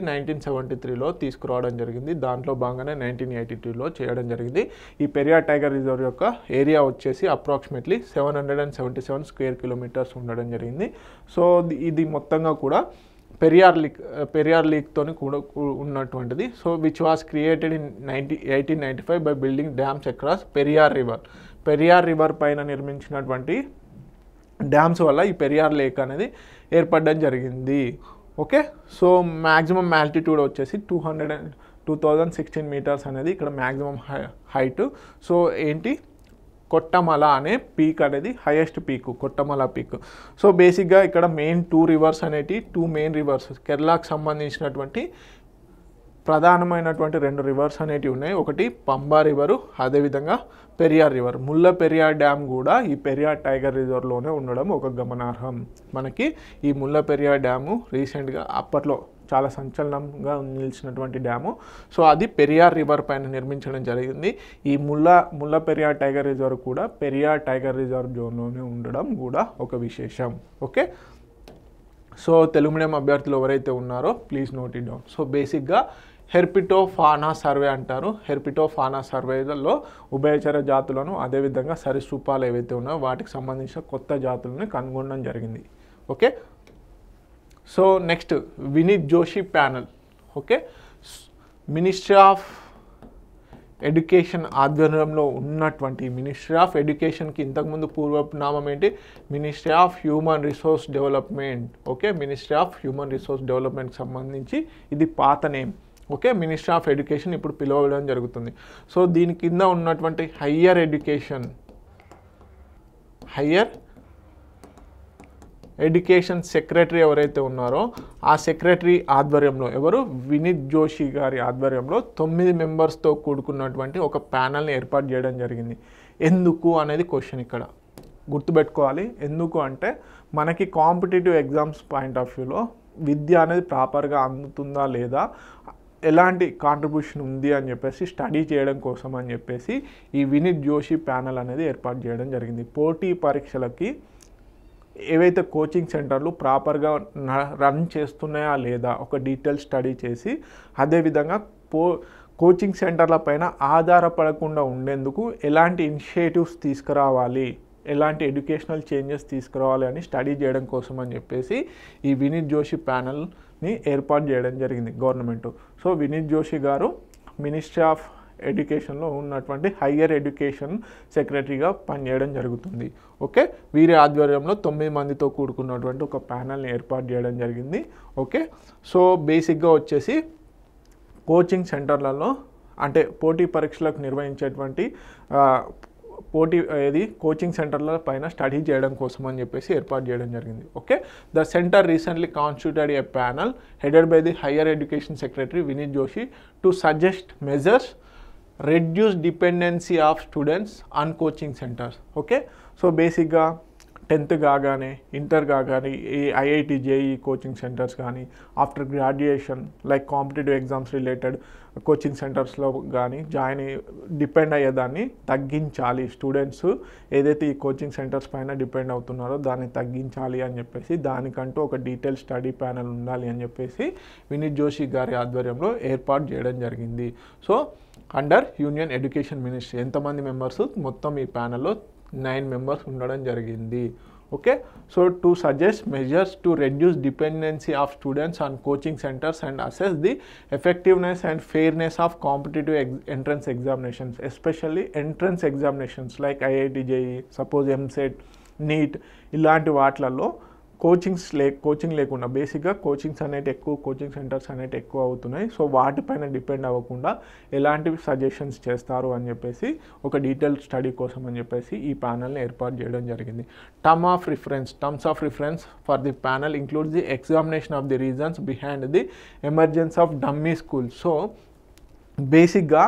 1973లో తీసుకురావడం జరిగింది. దాంట్లో భాగంగానే 1982లో చేయడం జరిగింది. ఈ పెరియార్ టైగర్ రిజర్వ్ యొక్క ఏరియా వచ్చేసి అప్రాక్సిమేట్లీ 777 స్క్వేర్ కిలోమీటర్స్ ఉండడం జరిగింది. సో ఇది మొత్తంగా కూడా పెరియార్ లీక్తో కూడా ఉన్నటువంటిది. So which was created in 1895 by building dams across Periyar river పైన నిర్మించినటువంటి డ్యామ్స్ వల్ల ఈ పెరియార్ లేక్ అనేది ఏర్పడడం జరిగింది. ఓకే, సో మ్యాక్సిమం ఆల్టిట్యూడ్ వచ్చేసి 2016 మీటర్స్ అనేది ఇక్కడ మ్యాక్సిమం హైట్. సో ఏంటి కొట్టమల అనే పీక్ అనేది హైయెస్ట్ పీక్, కొట్టమల పీక్. సో బేసిక్గా ఇక్కడ మెయిన్ 2 రివర్స్ అనేటి 2 మెయిన్ రివర్స్ కేరళకు సంబంధించినటువంటి ప్రధానమైనటువంటి 2 రివర్స్ అనేటివి ఉన్నాయి. ఒకటి పంబా రివరు, అదేవిధంగా పెరియార్ రివర్. ముల్ల పెరియార్ డ్యామ్ కూడా ఈ పెరియార్ టైగర్ రిజర్వ్లోనే ఉండడం ఒక గమనార్హం. మనకి ఈ ముల్ల పెరియార్ డ్యాము రీసెంట్గా అప్పట్లో చాలా సంచలనంగా నిలిచినటువంటి డ్యాము. సో అది పెరియార్ రివర్ పైన నిర్మించడం జరిగింది. ఈ ముల్ల పెరియార్ టైగర్ రిజర్వ్ కూడా పెరియార్ టైగర్ రిజర్వ్ జోన్లోనే ఉండడం కూడా ఒక విశేషం. ఓకే, సో తెలుగు మీడియం అభ్యర్థులు ఎవరైతే ఉన్నారో please note it down. So బేసిక్గా హెర్పిటోఫానా సర్వే అంటారు. హెర్పిటోఫానా సర్వేలో ఉభయచర జాతులను అదేవిధంగా సరీసృపాలు ఏవైతే ఉన్నాయో వాటికి సంబంధించిన కొత్త జాతులను కనుగొనడం జరిగింది. Okay, so next Vineet Joshi panel. Okay, ministry of education ఆధ్వర్యంలో ఉన్నటువంటి మినిస్ట్రీ ఆఫ్ ఎడ్యుకేషన్కి ఇంతకుముందు పూర్వనామం ఏంటి? Ministry of human resource development. Okay, ministry of human resource డెవలప్మెంట్కి సంబంధించి ఇది పాత name. Okay, ministry of education ఇప్పుడు పిలవడం జరుగుతుంది. సో దీని కింద ఉన్నటువంటి హయ్యర్ ఎడ్యుకేషన్ సెక్రటరీ ఎవరైతే ఉన్నారో ఆ సెక్రటరీ ఆధ్వర్యంలో ఎవరు? వినీత్ జోషి గారి ఆధ్వర్యంలో 9 మెంబర్స్తో కూడుకున్నటువంటి ఒక ప్యానల్ని ఏర్పాటు చేయడం జరిగింది. ఎందుకు అనేది క్వశ్చన్ ఇక్కడ గుర్తుపెట్టుకోవాలి. ఎందుకు అంటే మనకి కాంపిటేటివ్ ఎగ్జామ్స్ పాయింట్ ఆఫ్ వ్యూలో విద్య అనేది ప్రాపర్గా అందుతుందా లేదా, ఎలాంటి కాంట్రిబ్యూషన్ ఉంది అని చెప్పేసి స్టడీ చేయడం కోసం అని చెప్పేసి ఈ వినీత్ జోషి ప్యానల్ అనేది ఏర్పాటు చేయడం జరిగింది. పోటీ పరీక్షలకి ఏవైతే కోచింగ్ సెంటర్లు ప్రాపర్గా రన్ చేస్తున్నాయా లేదా ఒక డీటెయిల్ స్టడీ చేసి, అదేవిధంగా కోచింగ్ సెంటర్ల పైన ఆధారపడకుండా ఉండేందుకు ఎలాంటి ఇనిషియేటివ్స్ తీసుకురావాలి, ఎలాంటి ఎడ్యుకేషనల్ చేంజెస్ తీసుకురావాలి అని స్టడీ చేయడం కోసం అని చెప్పేసి ఈ వినీత్ జోషి ప్యానల్ని ఏర్పాటు చేయడం జరిగింది గవర్నమెంట్. సో వినీత్ జోషి గారు మినిస్ట్రీ ఆఫ్ ఎడ్యుకేషన్లో ఉన్నటువంటి హయ్యర్ ఎడ్యుకేషన్ సెక్రటరీగా పనిచేయడం జరుగుతుంది. ఓకే, వీరి ఆధ్వర్యంలో 9 మందితో కూడుకున్నటువంటి ఒక ప్యానల్ని ఏర్పాటు చేయడం జరిగింది. ఓకే, సో బేసిక్గా వచ్చేసి కోచింగ్ సెంటర్లలో అంటే పోటీ పరీక్షలకు నిర్వహించేటువంటి కోచింగ్ సెంటర్ల పైన స్టడీ చేయడం కోసం అని చెప్పేసి ఏర్పాటు చేయడం జరిగింది. Okay, the centre recently constituted a panel headed by the higher education secretary Vineet Joshi to suggest measures reduce dependency of students on coaching centres. Okay, so బేసిక్గా 10th కాగానే ఇంటర్ కాగానే ఈ ఐఐటి జేఈ కోచింగ్ సెంటర్స్ కానీ after graduation like competitive exams related coaching సెంటర్స్లో కానీ డిపెండ్ అయ్యేదాన్ని తగ్గించాలి. స్టూడెంట్స్ ఏదైతే ఈ కోచింగ్ సెంటర్స్ పైన డిపెండ్ అవుతున్నారో దాన్ని తగ్గించాలి అని చెప్పేసి దానికంటూ ఒక డీటెయిల్ స్టడీ ప్యానల్ ఉండాలి అని చెప్పేసి వినీత్ జోషి గారి ఆధ్వర్యంలో ఏర్పాటు చేయడం జరిగింది. So under union education ministry ఎంతమంది మెంబర్స్? మొత్తం ఈ ప్యానల్లో 9 మెంబర్స్ ఉండడం జరిగింది. Okay, so to suggest measures to reduce dependency of students on coaching centres and assess the effectiveness and fairness of competitive entrance examinations, especially entrance examinations like IIT JEE, suppose EAMCET, NEET ఇలాంటి వాటిలలో కోచింగ్ లేకుండా బేసిక్గా కోచింగ్స్ అనేవి ఎక్కువ కోచింగ్ సెంటర్స్ అనేవి ఎక్కువ అవుతున్నాయి. సో వాటిపైన డిపెండ్ అవ్వకుండా ఎలాంటి సజెషన్స్ చేస్తారు అని చెప్పేసి ఒక డీటెయిల్ స్టడీ కోసం అని చెప్పేసి ఈ ప్యానల్ని ఏర్పాటు చేయడం జరిగింది. Terms of reference for the panel includes the examination of the reasons behind the emergence of dummy schools. So బేసిక్గా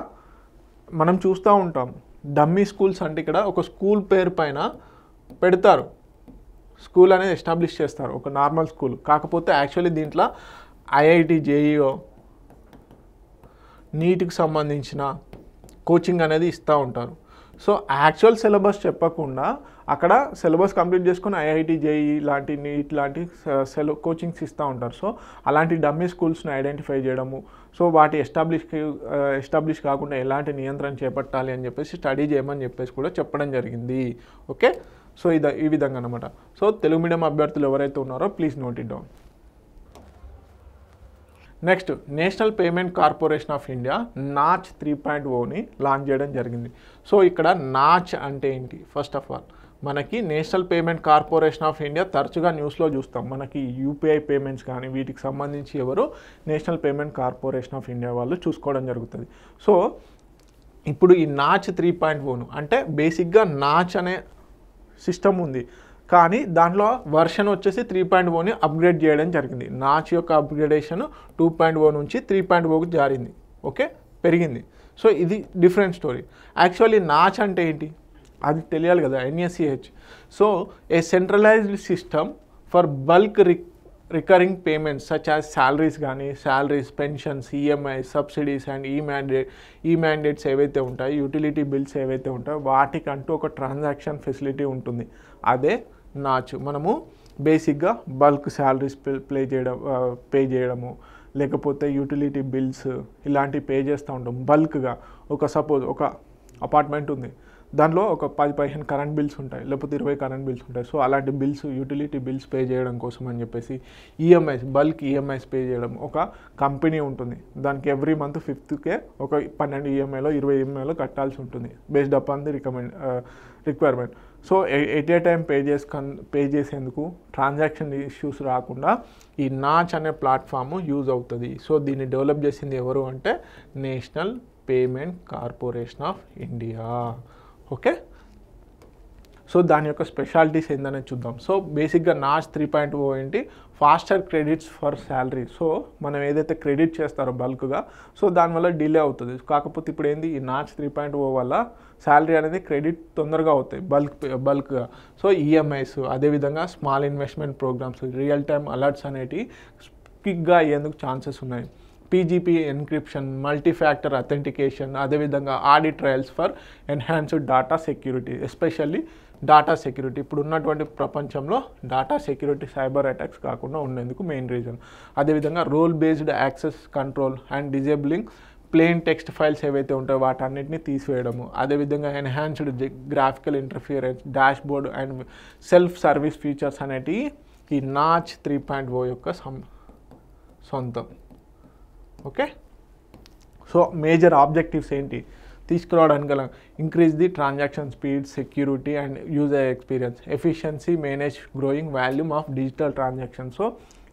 మనం చూస్తూ ఉంటాం డమ్మీ స్కూల్స్ అంటే ఇక్కడ ఒక స్కూల్ పేరు పైన పెడతారు, స్కూల్ అనేది ఎస్టాబ్లిష్ చేస్తారు, ఒక నార్మల్ స్కూల్. కాకపోతే యాక్చువల్లీ దీంట్లో ఐఐటి జేఈఓ నీట్కి సంబంధించిన కోచింగ్ అనేది ఇస్తూ ఉంటారు. సో యాక్చువల్ సిలబస్ చెప్పకుండా అక్కడ సిలబస్ కంప్లీట్ చేసుకుని ఐఐటి జేఈ లాంటి నీట్ లాంటి కోచింగ్స్ ఇస్తూ ఉంటారు. సో అలాంటి డమ్మీ స్కూల్స్ని ఐడెంటిఫై చేయడము, సో వాటి ఎస్టాబ్లిష్ కాకుండా ఎలాంటి నియంత్రణ చేపట్టాలి అని చెప్పేసి స్టడీ చేయమని చెప్పేసి కూడా చెప్పడం జరిగింది. ఓకే, సో ఈ విధంగా అనమాట. సో తెలుగు మీడియం అభ్యర్థులు ఎవరైతే ఉన్నారో please note it down. Next National Payment Corporation of India NACH 3.0ని లాంచ్ చేయడం జరిగింది. సో ఇక్కడ నాచ్ అంటే ఏంటి? ఫస్ట్ ఆఫ్ ఆల్ మనకి National Payment Corporation of India తరచుగా న్యూస్లో చూస్తాం. మనకి యూపీఐ పేమెంట్స్ కానీ వీటికి సంబంధించి ఎవరు national Payment Corporation of India వాళ్ళు చూసుకోవడం జరుగుతుంది. సో ఇప్పుడు ఈ నాచ్ 3.0 అంటే బేసిక్గా నాచ్ అనే సిస్టమ్ ఉంది, కానీ దాంట్లో వర్షన్ వచ్చేసి 3.0ని అప్గ్రేడ్ చేయడం జరిగింది. నాచ్ యొక్క అప్గ్రేడేషన్ 2.0 నుంచి 3.0కి జారింది. ఓకే, పెరిగింది. సో ఇది డిఫరెంట్ స్టోరీ. యాక్చువల్లీ నాచ్ అంటే ఏంటి అది తెలియాలి కదా, NACH. So a centralised system for bulk recurring payments such as salaries, pensions, EMI, subsidies and e mandates ఏవైతే ఉంటాయో, యూటిలిటీ బిల్స్ ఏవైతే ఉంటాయో వాటికంటూ ఒక ట్రాన్సాక్షన్ ఫెసిలిటీ ఉంటుంది. అదే నాచ్. మనము బేసిక్గా బల్క్ శాలరీస్ పే చేయడము, లేకపోతే యూటిలిటీ బిల్స్ ఇలాంటివి పే చేస్తూ ఉంటాం బల్క్గా. సపోజ్ ఒక అపార్ట్మెంట్ ఉంది, దాంట్లో ఒక 10-15 కరెంట్ బిల్స్ ఉంటాయి, లేకపోతే 20 కరెంట్ బిల్స్ ఉంటాయి. సో అలాంటి బిల్స్, యూటిలిటీ బిల్స్ పే చేయడం కోసం అని చెప్పేసి బల్క్ ఈఎంఐస్ పే చేయడం. ఒక కంపెనీ ఉంటుంది, దానికి ఎవ్రీ మంత్ 5th ఒక 12 EMIలో 20 EMIలో కట్టాల్సి ఉంటుంది based upon the requirement. So at a time pay చేసేందుకు ట్రాన్సాక్షన్ ఇష్యూస్ రాకుండా ఈ నాచ్ అనే ప్లాట్ఫామ్ యూజ్ అవుతుంది. సో దీన్ని డెవలప్ చేసింది ఎవరు అంటే national Payment Corporation of India. Okay, so దాని యొక్క స్పెషాలిటీస్ ఏందనేది చూద్దాం. సో బేసిక్గా నాచ్ 3.0 ఏంటి, faster credits for salary. So మనం ఏదైతే క్రెడిట్ చేస్తారో బల్క్గా, సో దానివల్ల డిలే అవుతుంది. కాకపోతే ఇప్పుడు ఏంది, ఈ నాచ్ 3.0 వల్ల శాలరీ అనేది క్రెడిట్ తొందరగా అవుతాయి బల్క్గా. సో EMIs, అదేవిధంగా small investment programs, real time alerts అనేటివి క్విక్గా అయ్యేందుకు ఛాన్సెస్ ఉన్నాయి. PGP ఎన్క్రిప్షన్, మల్టీఫ్యాక్టర్ అథెంటికేషన్, అదేవిధంగా audit trails for enhanced data security, especially data security. ఇప్పుడు ఉన్నటువంటి ప్రపంచంలో డాటా సెక్యూరిటీ సైబర్ అటాక్స్ కాకుండా ఉండేందుకు మెయిన్ రీజన్. అదేవిధంగా role based access control and disabling plain text files ఏవైతే ఉంటాయో వాటన్నిటిని తీసివేయడము. అదేవిధంగా enhanced graphical interference, dashboard and self service features అనేటివి ఈ నాచ్ 3.0 యొక్క సొంతం. ఓకే, సో మేజర్ ఆబ్జెక్టివ్స్ ఏంటి తీసుకురావడానికి గల, increase the transaction speed, security and user experience, efficiency, manage growing volume of digital transaction. So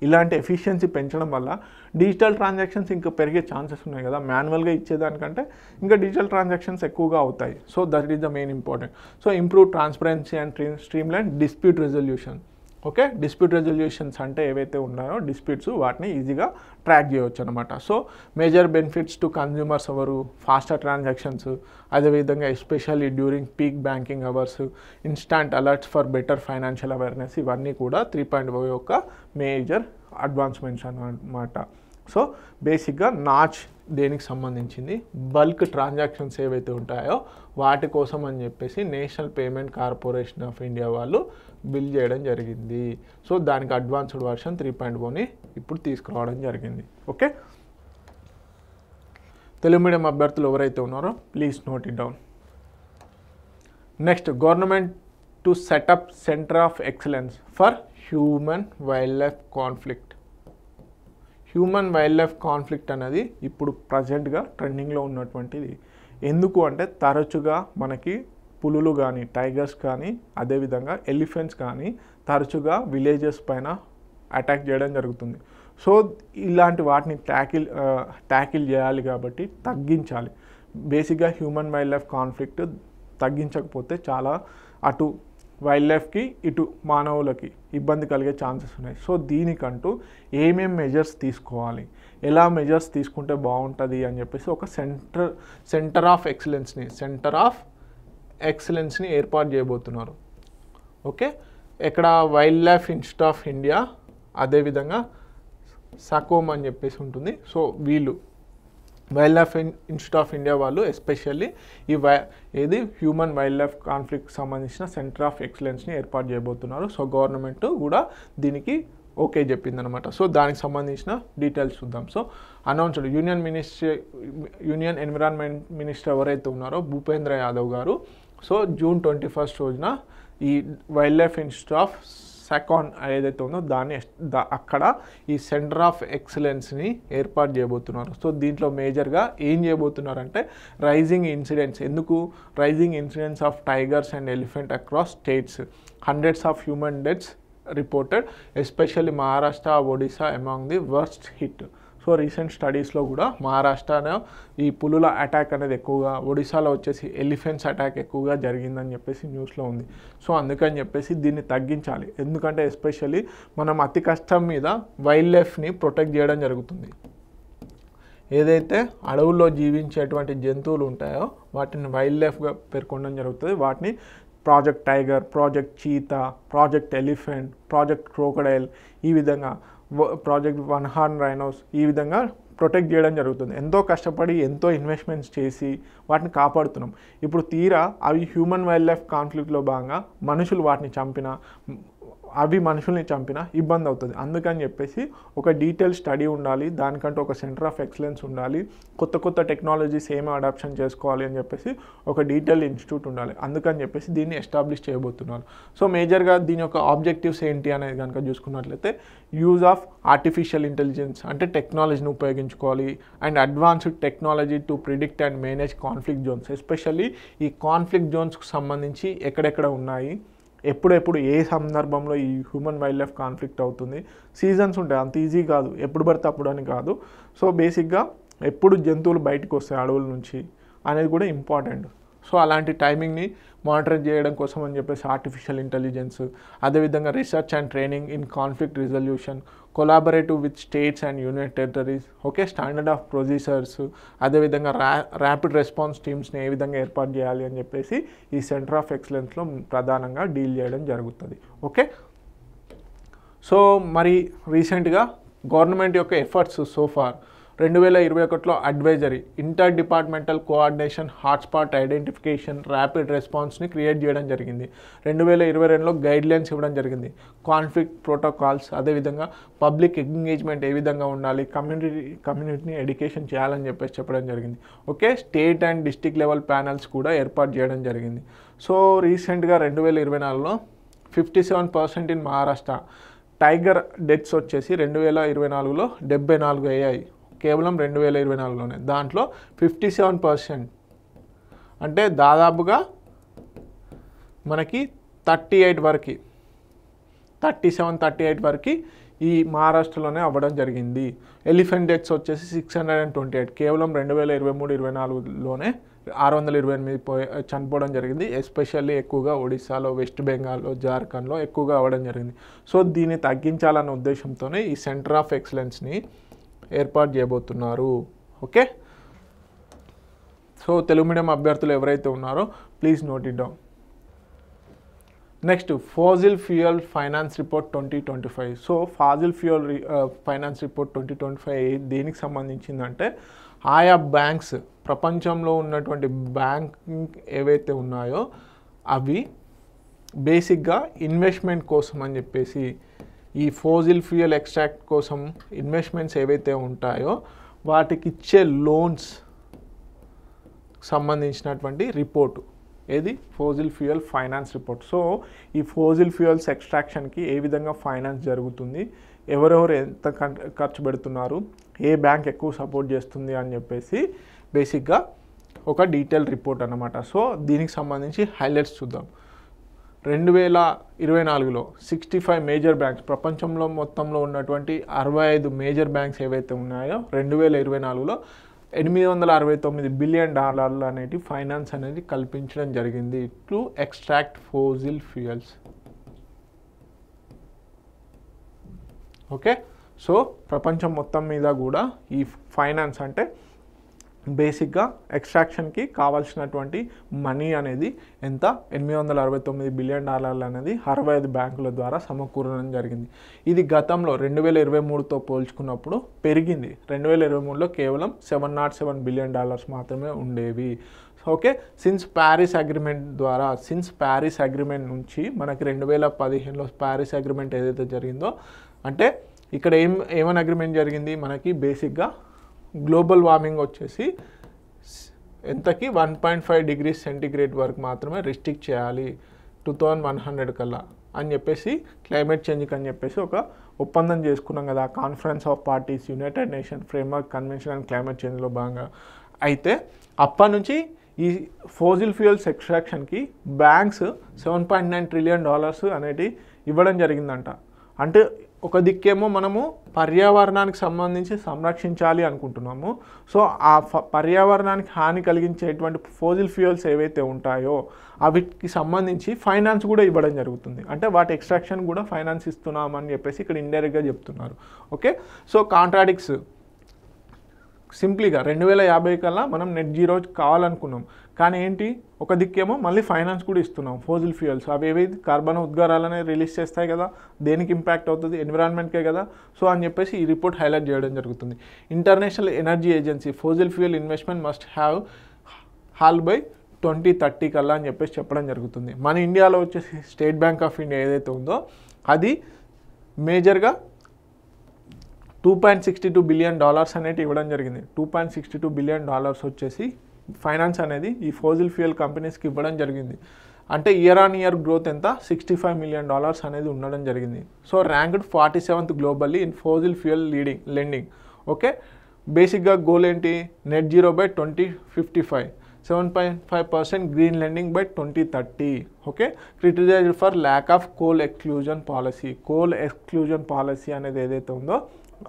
ఇలాంటి ఎఫిషియన్సీ పెంచడం వల్ల డిజిటల్ ట్రాన్సాక్షన్స్ ఇంకా పెరిగే ఛాన్సెస్ ఉన్నాయి కదా, మాన్యువల్గా ఇచ్చేదానికంటే ఇంకా డిజిటల్ ట్రాన్సాక్షన్స్ ఎక్కువగా అవుతాయి. So that is the main important. So improve transparency and streamline dispute resolution. Okay, dispute resolutions అంటే ఏవైతే ఉన్నాయో డిస్ప్యూట్స్ వాటిని ఈజీగా ట్రాక్ చేయవచ్చు అనమాట. So major benefits to consumers ఎవరు, ఫాస్టర్ ట్రాన్సాక్షన్స్, అదేవిధంగా especially during peak banking hours, instant alerts for better financial awareness, ఇవన్నీ కూడా 3.0 యొక్క మేజర్ అడ్వాన్స్మెంట్స్ అన్నమాట. సో బేసిక్గా నాచ్ దేనికి సంబంధించింది, బల్క్ ట్రాన్సాక్షన్స్ ఏవైతే ఉంటాయో వాటి కోసం అని చెప్పేసి national Payment Corporation of India వాళ్ళు బిల్డ్ చేయడం జరిగింది. సో దానికి అడ్వాన్స్డ్ వర్షన్ 3.0ని ఇప్పుడు తీసుకురావడం జరిగింది. ఓకే, తెలుగు మీడియం అభ్యర్థులు ఎవరైతే ఉన్నారో please note it down. Next, government to set up centre of excellence for human wildlife conflict. Human wildlife conflict అనేది ఇప్పుడు ప్రజెంట్గా ట్రెండింగ్లో ఉన్నటువంటిది. ఎందుకు అంటే తరచుగా మనకి పులులు కానీ, టైగర్స్ కానీ, అదేవిధంగా ఎలిఫెంట్స్ కానీ తరచుగా విలేజెస్ పైన అటాక్ చేయడం జరుగుతుంది. సో ఇలాంటి వాటిని ట్యాకిల్ చేయాలి కాబట్టి తగ్గించాలి. బేసిక్గా హ్యూమన్ వైల్డ్ లైఫ్ కాన్ఫ్లిక్ట్ తగ్గించకపోతే చాలా అటు వైల్డ్ లైఫ్కి ఇటు మానవులకి ఇబ్బంది కలిగే ఛాన్సెస్ ఉన్నాయి. సో దీనికంటూ ఏమేం మెజర్స్ తీసుకోవాలి, ఎలా మెజర్స్ తీసుకుంటే బాగుంటుంది అని చెప్పేసి ఒక సెంటర్ ఆఫ్ ఎక్సలెన్స్ని ఏర్పాటు చేయబోతున్నారు. ఓకే, ఇక్కడ wild life institute of India, అదేవిధంగా సకోమ్ అని చెప్పేసి ఉంటుంది. సో వీళ్ళు wild life institute of India వాళ్ళు ఎస్పెషల్లీ ఏది హ్యూమన్ వైల్డ్ లైఫ్ కాన్ఫ్లిక్ట్ సంబంధించిన సెంటర్ ఆఫ్ ఎక్సలెన్స్ని ఏర్పాటు చేయబోతున్నారు. సో గవర్నమెంట్ కూడా దీనికి ఓకే చెప్పిందనమాట. సో దానికి సంబంధించిన డీటెయిల్స్ చూద్దాం. So announced union environment minister ఎవరైతే ఉన్నారో భూపేంద్ర యాదవ్ గారు, సో June 21 రోజున ఈ వైల్డ్ లైఫ్ ఇన్స్టిట్యూట్ ఆఫ్ సకాన్ ఏదైతే ఉందో దాన్ని అక్కడ ఈ సెంటర్ ఆఫ్ ఎక్సలెన్స్ని ఏర్పాటు చేయబోతున్నారు. సో దీంట్లో మేజర్గా ఏం చేయబోతున్నారంటే rising incidents of tigers and elephant across states, hundreds of human deaths reported, especially Maharashtra, Odisha among the worst hit. So recent స్టడీస్లో కూడా మహారాష్ట్రలో ఈ పులుల అటాక్ అనేది ఎక్కువగా, ఒడిశాలో వచ్చేసి ఎలిఫెంట్స్ అటాక్ ఎక్కువగా జరిగిందని చెప్పేసి న్యూస్లో ఉంది. సో అందుకని చెప్పేసి దీన్ని తగ్గించాలి. ఎందుకంటే ఎస్పెషల్లీ మనం అతి కష్టం మీద వైల్డ్ లైఫ్ని ప్రొటెక్ట్ చేయడం జరుగుతుంది. ఏదైతే అడవుల్లో జీవించేటువంటి జంతువులు ఉంటాయో వాటిని వైల్డ్ లైఫ్గా పేర్కొనడం జరుగుతుంది. వాటిని project tiger, project cheetah, project elephant, project crocodile, ఈ విధంగా ప్రాజెక్ట్ వన్ హార్న్ రైనోస్, ఈ విధంగా ప్రొటెక్ట్ చేయడం జరుగుతుంది. ఎంతో కష్టపడి ఎంతో ఇన్వెస్ట్మెంట్స్ చేసి వాటిని కాపాడుతున్నాం. ఇప్పుడు తీరా అవి హ్యూమన్ వైల్డ్ లైఫ్ కాన్ఫ్లిక్ట్లో భాగంగా మనుషులు వాటిని చంపినా, అవి మనుషుల్ని చంపినా ఇబ్బంది అవుతుంది. అందుకని చెప్పేసి ఒక డీటెయిల్ స్టడీ ఉండాలి, దానికంటే ఒక సెంటర్ ఆఫ్ ఎక్సలెన్స్ ఉండాలి, కొత్త కొత్త టెక్నాలజీస్ ఏమి అడాప్షన్ చేసుకోవాలి అని చెప్పేసి ఒక డీటెయిల్ ఇన్స్టిట్యూట్ ఉండాలి. అందుకని చెప్పేసి దీన్ని ఎస్టాబ్లిష్ చేయబోతున్నారు. సో మేజర్గా దీని యొక్క ఆబ్జెక్టివ్స్ ఏంటి అనేది కనుక చూసుకున్నట్లయితే యూజ్ ఆఫ్ ఆర్టిఫిషియల్ ఇంటెలిజెన్స్ అంటే టెక్నాలజీని ఉపయోగించుకోవాలి, and advanced technology to predict and manage conflict zones. Especially ఈ కాన్ఫ్లిక్ట్ జోన్స్కి సంబంధించి ఎక్కడెక్కడ ఉన్నాయి, ఎప్పుడెప్పుడు ఏ సందర్భంలో ఈ హ్యూమన్ వైల్డ్ లైఫ్ కాన్ఫ్లిక్ట్ అవుతుంది, సీజన్స్ ఉంటాయి, అంత ఈజీ కాదు, ఎప్పుడు పడితే అప్పుడు అని కాదు. సో బేసిక్గా ఎప్పుడు జంతువులు బయటకు వస్తాయి అడవుల నుంచి అనేది కూడా ఇంపార్టెంట్. సో అలాంటి టైమింగ్ని మానిటర్ చేయడం కోసం అని చెప్పేసి ఆర్టిఫిషియల్ ఇంటెలిజెన్స్, అదేవిధంగా research and training in conflict resolution, collaborative with states and union territories, okay, standard of procedures, అదేవిధంగా ర్యాపిడ్ రెస్పాన్స్ టీమ్స్ని ఏ విధంగా ఏర్పాటు చేయాలి అని చెప్పేసి ఈ సెంటర్ ఆఫ్ ఎక్సలెన్స్లో ప్రధానంగా డీల్ చేయడం జరుగుతుంది. ఓకే, సో మరి రీసెంట్గా గవర్నమెంట్ యొక్క ఎఫర్ట్స్ సోఫార్ 2021లో advisory, inter departmental coordination, hotspot identification, rapid రెస్పాన్స్ని క్రియేట్ చేయడం జరిగింది. 2022లో గైడ్లైన్స్ ఇవ్వడం జరిగింది. కాన్ఫ్లిక్ట్ ప్రోటోకాల్స్, అదేవిధంగా పబ్లిక్ ఎంగేజ్మెంట్ ఏ విధంగా ఉండాలి, కమ్యూనిటీని ఎడ్యుకేషన్ చేయాలని చెప్పేసి చెప్పడం జరిగింది. Okay, state and district level panels కూడా ఏర్పాటు చేయడం జరిగింది. సో రీసెంట్గా 2024లో 57% ఇన్ మహారాష్ట్ర. టైగర్ డెత్స్ వచ్చేసి 2024లో 74 అయ్యాయి, కేవలం 2024లోనే. దాంట్లో 57% అంటే దాదాపుగా మనకి 38 వరకు, 37-38 వరకు ఈ మహారాష్ట్రలోనే అవ్వడం జరిగింది. ఎలిఫెంట్ డెత్స్ వచ్చేసి 628, కేవలం 2023-24లోనే 628 చనిపోవడం జరిగింది. ఎస్పెషల్లీ ఎక్కువగా ఒడిశాలో, వెస్ట్ బెంగాల్లో, జార్ఖండ్లో ఎక్కువగా అవ్వడం జరిగింది. సో దీన్ని తగ్గించాలన్న ఉద్దేశంతోనే ఈ సెంటర్ ఆఫ్ ఎక్సలెన్స్ని ఏర్పాటు చేయబోతున్నారు. ఓకే, సో తెలుగు మీడియం అభ్యర్థులు ఎవరైతే ఉన్నారో please note it down. Next, Faasil fuel finance report 2025. So Faasil fuel finance report 2025 దేనికి సంబంధించిందంటే ఆయా బ్యాంక్స్, ప్రపంచంలో ఉన్నటువంటి బ్యాంక్ ఏవైతే ఉన్నాయో అవి బేసిక్గా ఇన్వెస్ట్మెంట్ కోసం అని చెప్పేసి, ఈ ఫాజిల్ ఫ్యూయల్ ఎక్స్ట్రాక్ట్ కోసం ఇన్వెస్ట్మెంట్స్ ఏవైతే ఉంటాయో వాటికి ఇచ్చే లోన్స్ సంబంధించినటువంటి రిపోర్టు ఏది, Faasil fuel finance report. So ఈ ఫాజిల్ ఫ్యూయల్స్ ఎక్స్ట్రాక్షన్కి ఏ విధంగా ఫైనాన్స్ జరుగుతుంది, ఎవరెవరు ఎంత ఖర్చు పెడుతున్నారు, ఏ బ్యాంక్ ఎక్కువ సపోర్ట్ చేస్తుంది అని చెప్పేసి బేసిక్గా ఒక డీటెయిల్ రిపోర్ట్ అన్నమాట. సో దీనికి సంబంధించి హైలైట్స్ చూద్దాం. 2024లో 65 మేజర్ బ్యాంక్స్, ప్రపంచంలో మొత్తంలో ఉన్నటువంటి 65 మేజర్ బ్యాంక్స్ ఏవైతే ఉన్నాయో 2024లో $869 బిలియన్ అనేటి ఫైనాన్స్ అనేది కల్పించడం జరిగింది to extract fossil fuels. Okay, so ప్రపంచం మొత్తం మీద కూడా ఈ ఫైనాన్స్ అంటే బేసిక్గా ఎక్స్ట్రాక్షన్కి కావాల్సినటువంటి మనీ అనేది ఎంత, $869 బిలియన్ అనేది 65 బ్యాంకుల ద్వారా సమకూరడం జరిగింది. ఇది గతంలో 2023తో పోల్చుకున్నప్పుడు పెరిగింది. 2023లో కేవలం $707 బిలియన్ మాత్రమే ఉండేవి. ఓకే, సిన్స్ ప్యారిస్ అగ్రిమెంట్ నుంచి మనకి 2015లో ప్యారిస్ అగ్రిమెంట్ ఏదైతే జరిగిందో, అంటే ఇక్కడ ఏమని అగ్రిమెంట్ జరిగింది మనకి, బేసిక్గా గ్లోబల్ వార్మింగ్ వచ్చేసి ఎంతకి 1.5 డిగ్రీ సెంటిగ్రేడ్ వరకు మాత్రమే రిస్ట్రిక్ట్ చేయాలి 2100 కల్లా అని చెప్పేసి, క్లైమేట్ చేంజ్కి అని చెప్పేసి ఒక ఒప్పందం చేసుకున్నాం కదా, conference of parties United Nation framework convention and climate చేంజ్లో భాగంగా. అయితే అప్పటి నుంచి ఈ ఫాజిల్ ఫ్యూయల్స్ ఎక్స్ట్రాక్షన్కి బ్యాంక్స్ $7.9 ట్రిలియన్ అనేటి ఇవ్వడం జరిగిందంట. అంటే ఒక దిక్కేమో మనము పర్యావరణానికి సంబంధించి సంరక్షించాలి అనుకుంటున్నాము. సో ఆ పర్యావరణానికి హాని కలిగించేటువంటి ఫోజిల్ ఫ్యూయల్స్ ఏవైతే ఉంటాయో వీటికి సంబంధించి ఫైనాన్స్ కూడా ఇవ్వడం జరుగుతుంది. అంటే వాటి ఎక్స్ట్రాక్షన్ కూడా ఫైనాన్స్ ఇస్తున్నామని చెప్పేసి ఇక్కడ ఇండైరెక్ట్గా చెప్తున్నారు. ఓకే, సో కాంట్రాడిక్ట్స్ సింప్లీగా 2050 కల్లా మనం నెట్ జీరో కావాలనుకున్నాం, కానీ ఏంటి ఒక దిక్కేమో మళ్ళీ ఫైనాన్స్ కూడా ఇస్తున్నాం. ఫోజిల్ ఫ్యూయల్స్ అవి ఏవి కార్బన్ ఉద్గారాలనే రిలీజ్ చేస్తాయి కదా, దేనికి ఇంపాక్ట్ అవుతుంది, ఎన్విరాన్మెంట్కే కదా. సో అని చెప్పేసి ఈ రిపోర్ట్ హైలైట్ చేయడం జరుగుతుంది. International energy agency fossil fuel investment must have halve by 2030 కల్లా అని చెప్పేసి చెప్పడం జరుగుతుంది. మన ఇండియాలో వచ్చేసి స్టేట్ బ్యాంక్ ఆఫ్ ఇండియా ఏదైతే ఉందో అది మేజర్గా $2.62 బిలియన్ అనేవి ఇవ్వడం జరిగింది. $2.62 బిలియన్ వచ్చేసి ఫైనాన్స్ అనేది ఈ ఫోజిల్ ఫ్యూయల్ కంపెనీస్కి ఇవ్వడం జరిగింది. అంటే ఇయర్ ఆన్ ఇయర్ గ్రోత్ ఎంత $65 మిలియన్ అనేది ఉండడం జరిగింది. So ranked 47th globally in fossil fuel lending. Okay, బేసిక్గా గోల్ ఏంటి, net zero by 2055, 7.5% green lending by 2030. Okay, criticised for lack of coal exclusion policy. Coal exclusion policy అనేది ఏదైతే ఉందో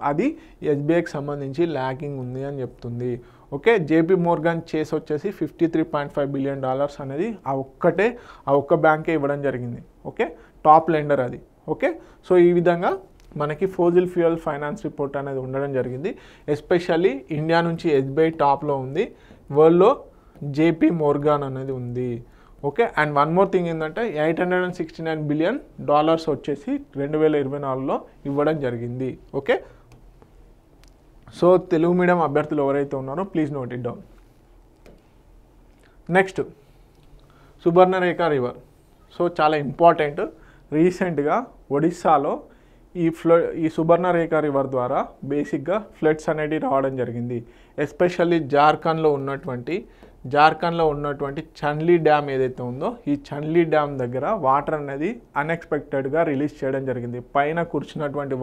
అది ఎస్బీఐకి సంబంధించి ల్యాకింగ్ ఉంది అని చెప్తుంది. ఓకే, జేపీ మోర్గాన్ చేస్ వచ్చేసి $53.5 బిలియన్ అనేది ఆ ఒక్క బ్యాంకే ఇవ్వడం జరిగింది. ఓకే, టాప్ లెండర్ అది. ఓకే, సో ఈ విధంగా మనకి ఫోజిల్ ఫ్యూయల్ ఫైనాన్స్ రిపోర్ట్ అనేది ఉండడం జరిగింది. ఎస్పెషల్లీ ఇండియా నుంచి ఎస్బీఐ టాప్లో ఉంది, వరల్డ్లో జేపీ మోర్గాన్ అనేది ఉంది. Okay, and one more thing ఏంటంటే $869 బిలియన్ వచ్చేసి 2024లో ఇవ్వడం జరిగింది. ఓకే, సో తెలుగు మీడియం అభ్యర్థులు ఎవరైతే ఉన్నారో please note it down. Next Subarnarekha river. So చాలా ఇంపార్టెంట్. రీసెంట్గా ఒడిస్సాలో ఈ సుబర్ణరేఖ రివర్ ద్వారా బేసిక్గా ఫ్లడ్స్ అనేవి రావడం జరిగింది. ఎస్పెషల్లీ జార్ఖండ్లో ఉన్నటువంటి చన్లీ డ్యామ్ ఏదైతే ఉందో ఈ చన్లీ డ్యామ్ దగ్గర వాటర్ అనేది అన్ఎక్స్పెక్టెడ్గా రిలీజ్ చేయడం జరిగింది. పైన కురిచినటువంటి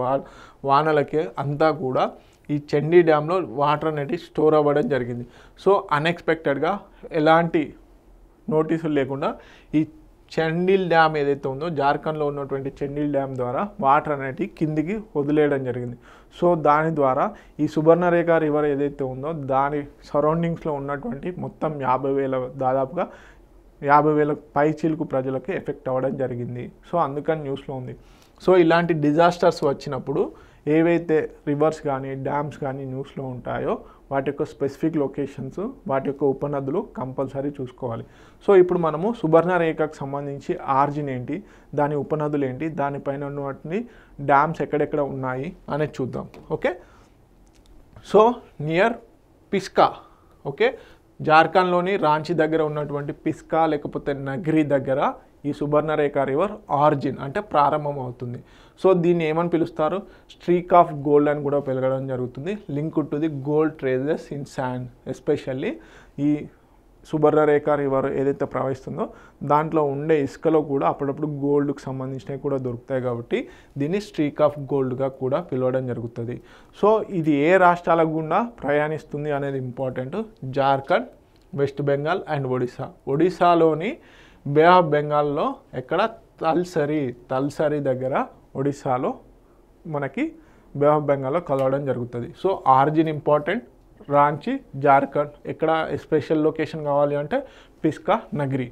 వానలకి అంతా కూడా ఈ చండీ డ్యామ్లో వాటర్ అనేది స్టోర్ అవ్వడం జరిగింది. సో అన్ఎక్స్పెక్టెడ్గా ఎలాంటి నోటీసులు లేకుండా ఈ చండీల్ డ్యామ్ ఏదైతే ఉందో జార్ఖండ్లో ఉన్నటువంటి చండీల్ డ్యామ్ ద్వారా వాటర్ అనేది కిందికి వదిలేయడం జరిగింది. సో దాని ద్వారా ఈ సుబర్ణరేఖ రివర్ ఏదైతే ఉందో దాని సరౌండింగ్స్లో ఉన్నటువంటి మొత్తం దాదాపుగా 50,000 పైచీలకు ప్రజలకి ఎఫెక్ట్ అవ్వడం జరిగింది. సో అందుకని న్యూస్లో ఉంది. సో ఇలాంటి డిజాస్టర్స్ వచ్చినప్పుడు ఏవైతే రివర్స్ కానీ డ్యామ్స్ కానీ న్యూస్లో ఉంటాయో వాటి యొక్క స్పెసిఫిక్ లొకేషన్స్, వాటి యొక్క ఉపనదులు కంపల్సరీ చూసుకోవాలి. సో ఇప్పుడు మనము సుబర్ణరేఖకు సంబంధించి ఆర్జిన్ ఏంటి, దాని ఉపనదులు ఏంటి, దానిపైన ఉన్నటువంటి డ్యామ్స్ ఎక్కడెక్కడ ఉన్నాయి అనేది చూద్దాం. Okay, so near Piska, okay, జార్ఖండ్లోని రాంచీ దగ్గర ఉన్నటువంటి పిస్కా లేకపోతే నగరి దగ్గర ఈ సుబర్ణరేఖ రివర్ ఆరిజిన్ అంటే ప్రారంభం అవుతుంది. సో దీన్ని ఏమని పిలుస్తారు, స్ట్రీక్ ఆఫ్ గోల్డ్ అని కూడా పిలవడం జరుగుతుంది. Link to the gold traces in sand. Especially ఈ సుబర్ణరేఖ రివర్ ఏదైతే ప్రవహిస్తుందో దాంట్లో ఉండే ఇసుకలో కూడా అప్పుడప్పుడు గోల్డ్కి సంబంధించినవి కూడా దొరుకుతాయి కాబట్టి దీన్ని స్ట్రీక్ ఆఫ్ గోల్డ్గా కూడా పిలవడం జరుగుతుంది. సో ఇది ఏ రాష్ట్రాల గుండా ప్రయాణిస్తుంది అనేది important. Jharkhand, west Bengal and Odisha. ఒడిశాలోని బే ఆఫ్ బెంగాల్లో ఎక్కడ తల్సరి దగ్గర ఒడిశాలో మనకి బే ఆఫ్ బెంగాల్లో కలవడం జరుగుతుంది. So origin important. Ranchi, Jharkhand. ఎక్కడ స్పెషల్ లొకేషన్ కావాలి అంటే పిస్కా నగరి.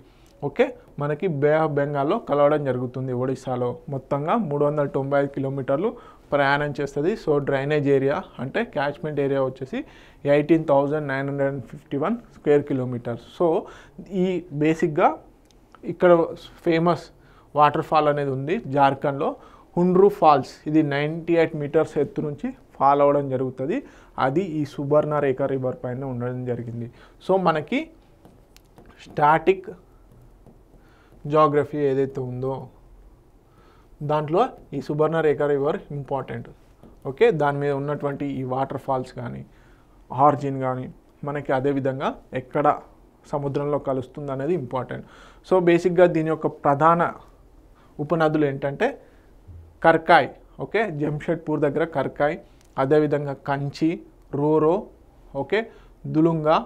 ఓకే, మనకి బే ఆఫ్ బెంగాల్లో కలవడం జరుగుతుంది. ఒడిశాలో మొత్తంగా 395 కిలోమీటర్లు ప్రయాణం చేస్తుంది. సో డ్రైనేజ్ ఏరియా అంటే క్యాచ్మెంట్ ఏరియా వచ్చేసి 18,951 స్క్వేర్ కిలోమీటర్స్. సో ఈ బేసిక్గా ఇక్కడ ఫేమస్ వాటర్ ఫాల్ అనేది ఉంది జార్ఖండ్లో, హుండ్రూ ఫాల్స్. ఇది 98 మీటర్స్ ఎత్తు నుంచి ఫాల్ అవ్వడం జరుగుతుంది. అది ఈ సుబర్ణరేఖ రివర్ పైన ఉండడం జరిగింది. సో మనకి స్టాటిక్ జాగ్రఫీ ఏదైతే ఉందో దాంట్లో ఈ సుబర్ణరేఖ రివర్ ఇంపార్టెంట్. ఓకే, దాని మీద ఉన్నటువంటి ఈ వాటర్ ఫాల్స్ కానీ ఆరిజిన్ కానీ మనకి అదేవిధంగా ఎక్కడ సముద్రంలో కలుస్తుంది అనేది ఇంపార్టెంట్. సో బేసిక్గా దీని యొక్క ప్రధాన ఉపనదులు ఏంటంటే కర్కాయ్, ఓకే, జంషెడ్పూర్ దగ్గర కర్కాయ్, అదేవిధంగా Kanchi, Roro, okay, Dulunga,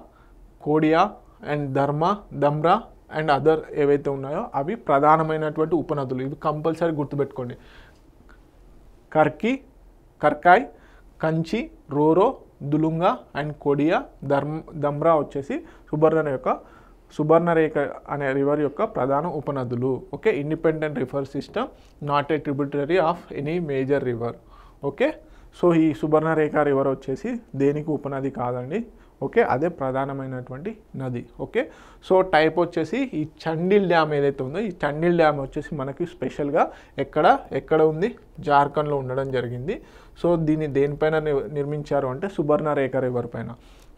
Kodia and Damra and other ఏవైతే ఉన్నాయో అవి ప్రధానమైనటువంటి ఉపనదులు. ఇవి కంపల్సరీ గుర్తుపెట్టుకోండి. కర్కాయ్, కంచి, రోరో, దులుంగా అండ్ కొడియా, దమ్రా వచ్చేసి సుబర్ణరేఖ అనే రివర్ యొక్క ప్రధాన ఉపనదులు. Okay, independent river system, not a tributary of any major river. Okay, so ఈ సుబర్ణరేఖ రివర్ వచ్చేసి దేనికి ఉపనది కాదండి. ఓకే, అదే ప్రధానమైనటువంటి నది. ఓకే, సో టైప్ వచ్చేసి ఈ చండిల్ డ్యామ్ ఏదైతే ఉందో, ఈ చండిల్ డ్యామ్ వచ్చేసి మనకి స్పెషల్గా ఎక్కడ ఉంది, జార్ఖండ్లో ఉండడం జరిగింది. సో దీన్ని దేనిపైన నిర్మించారు అంటే సుబర్ణరేఖ రివర్ పైన.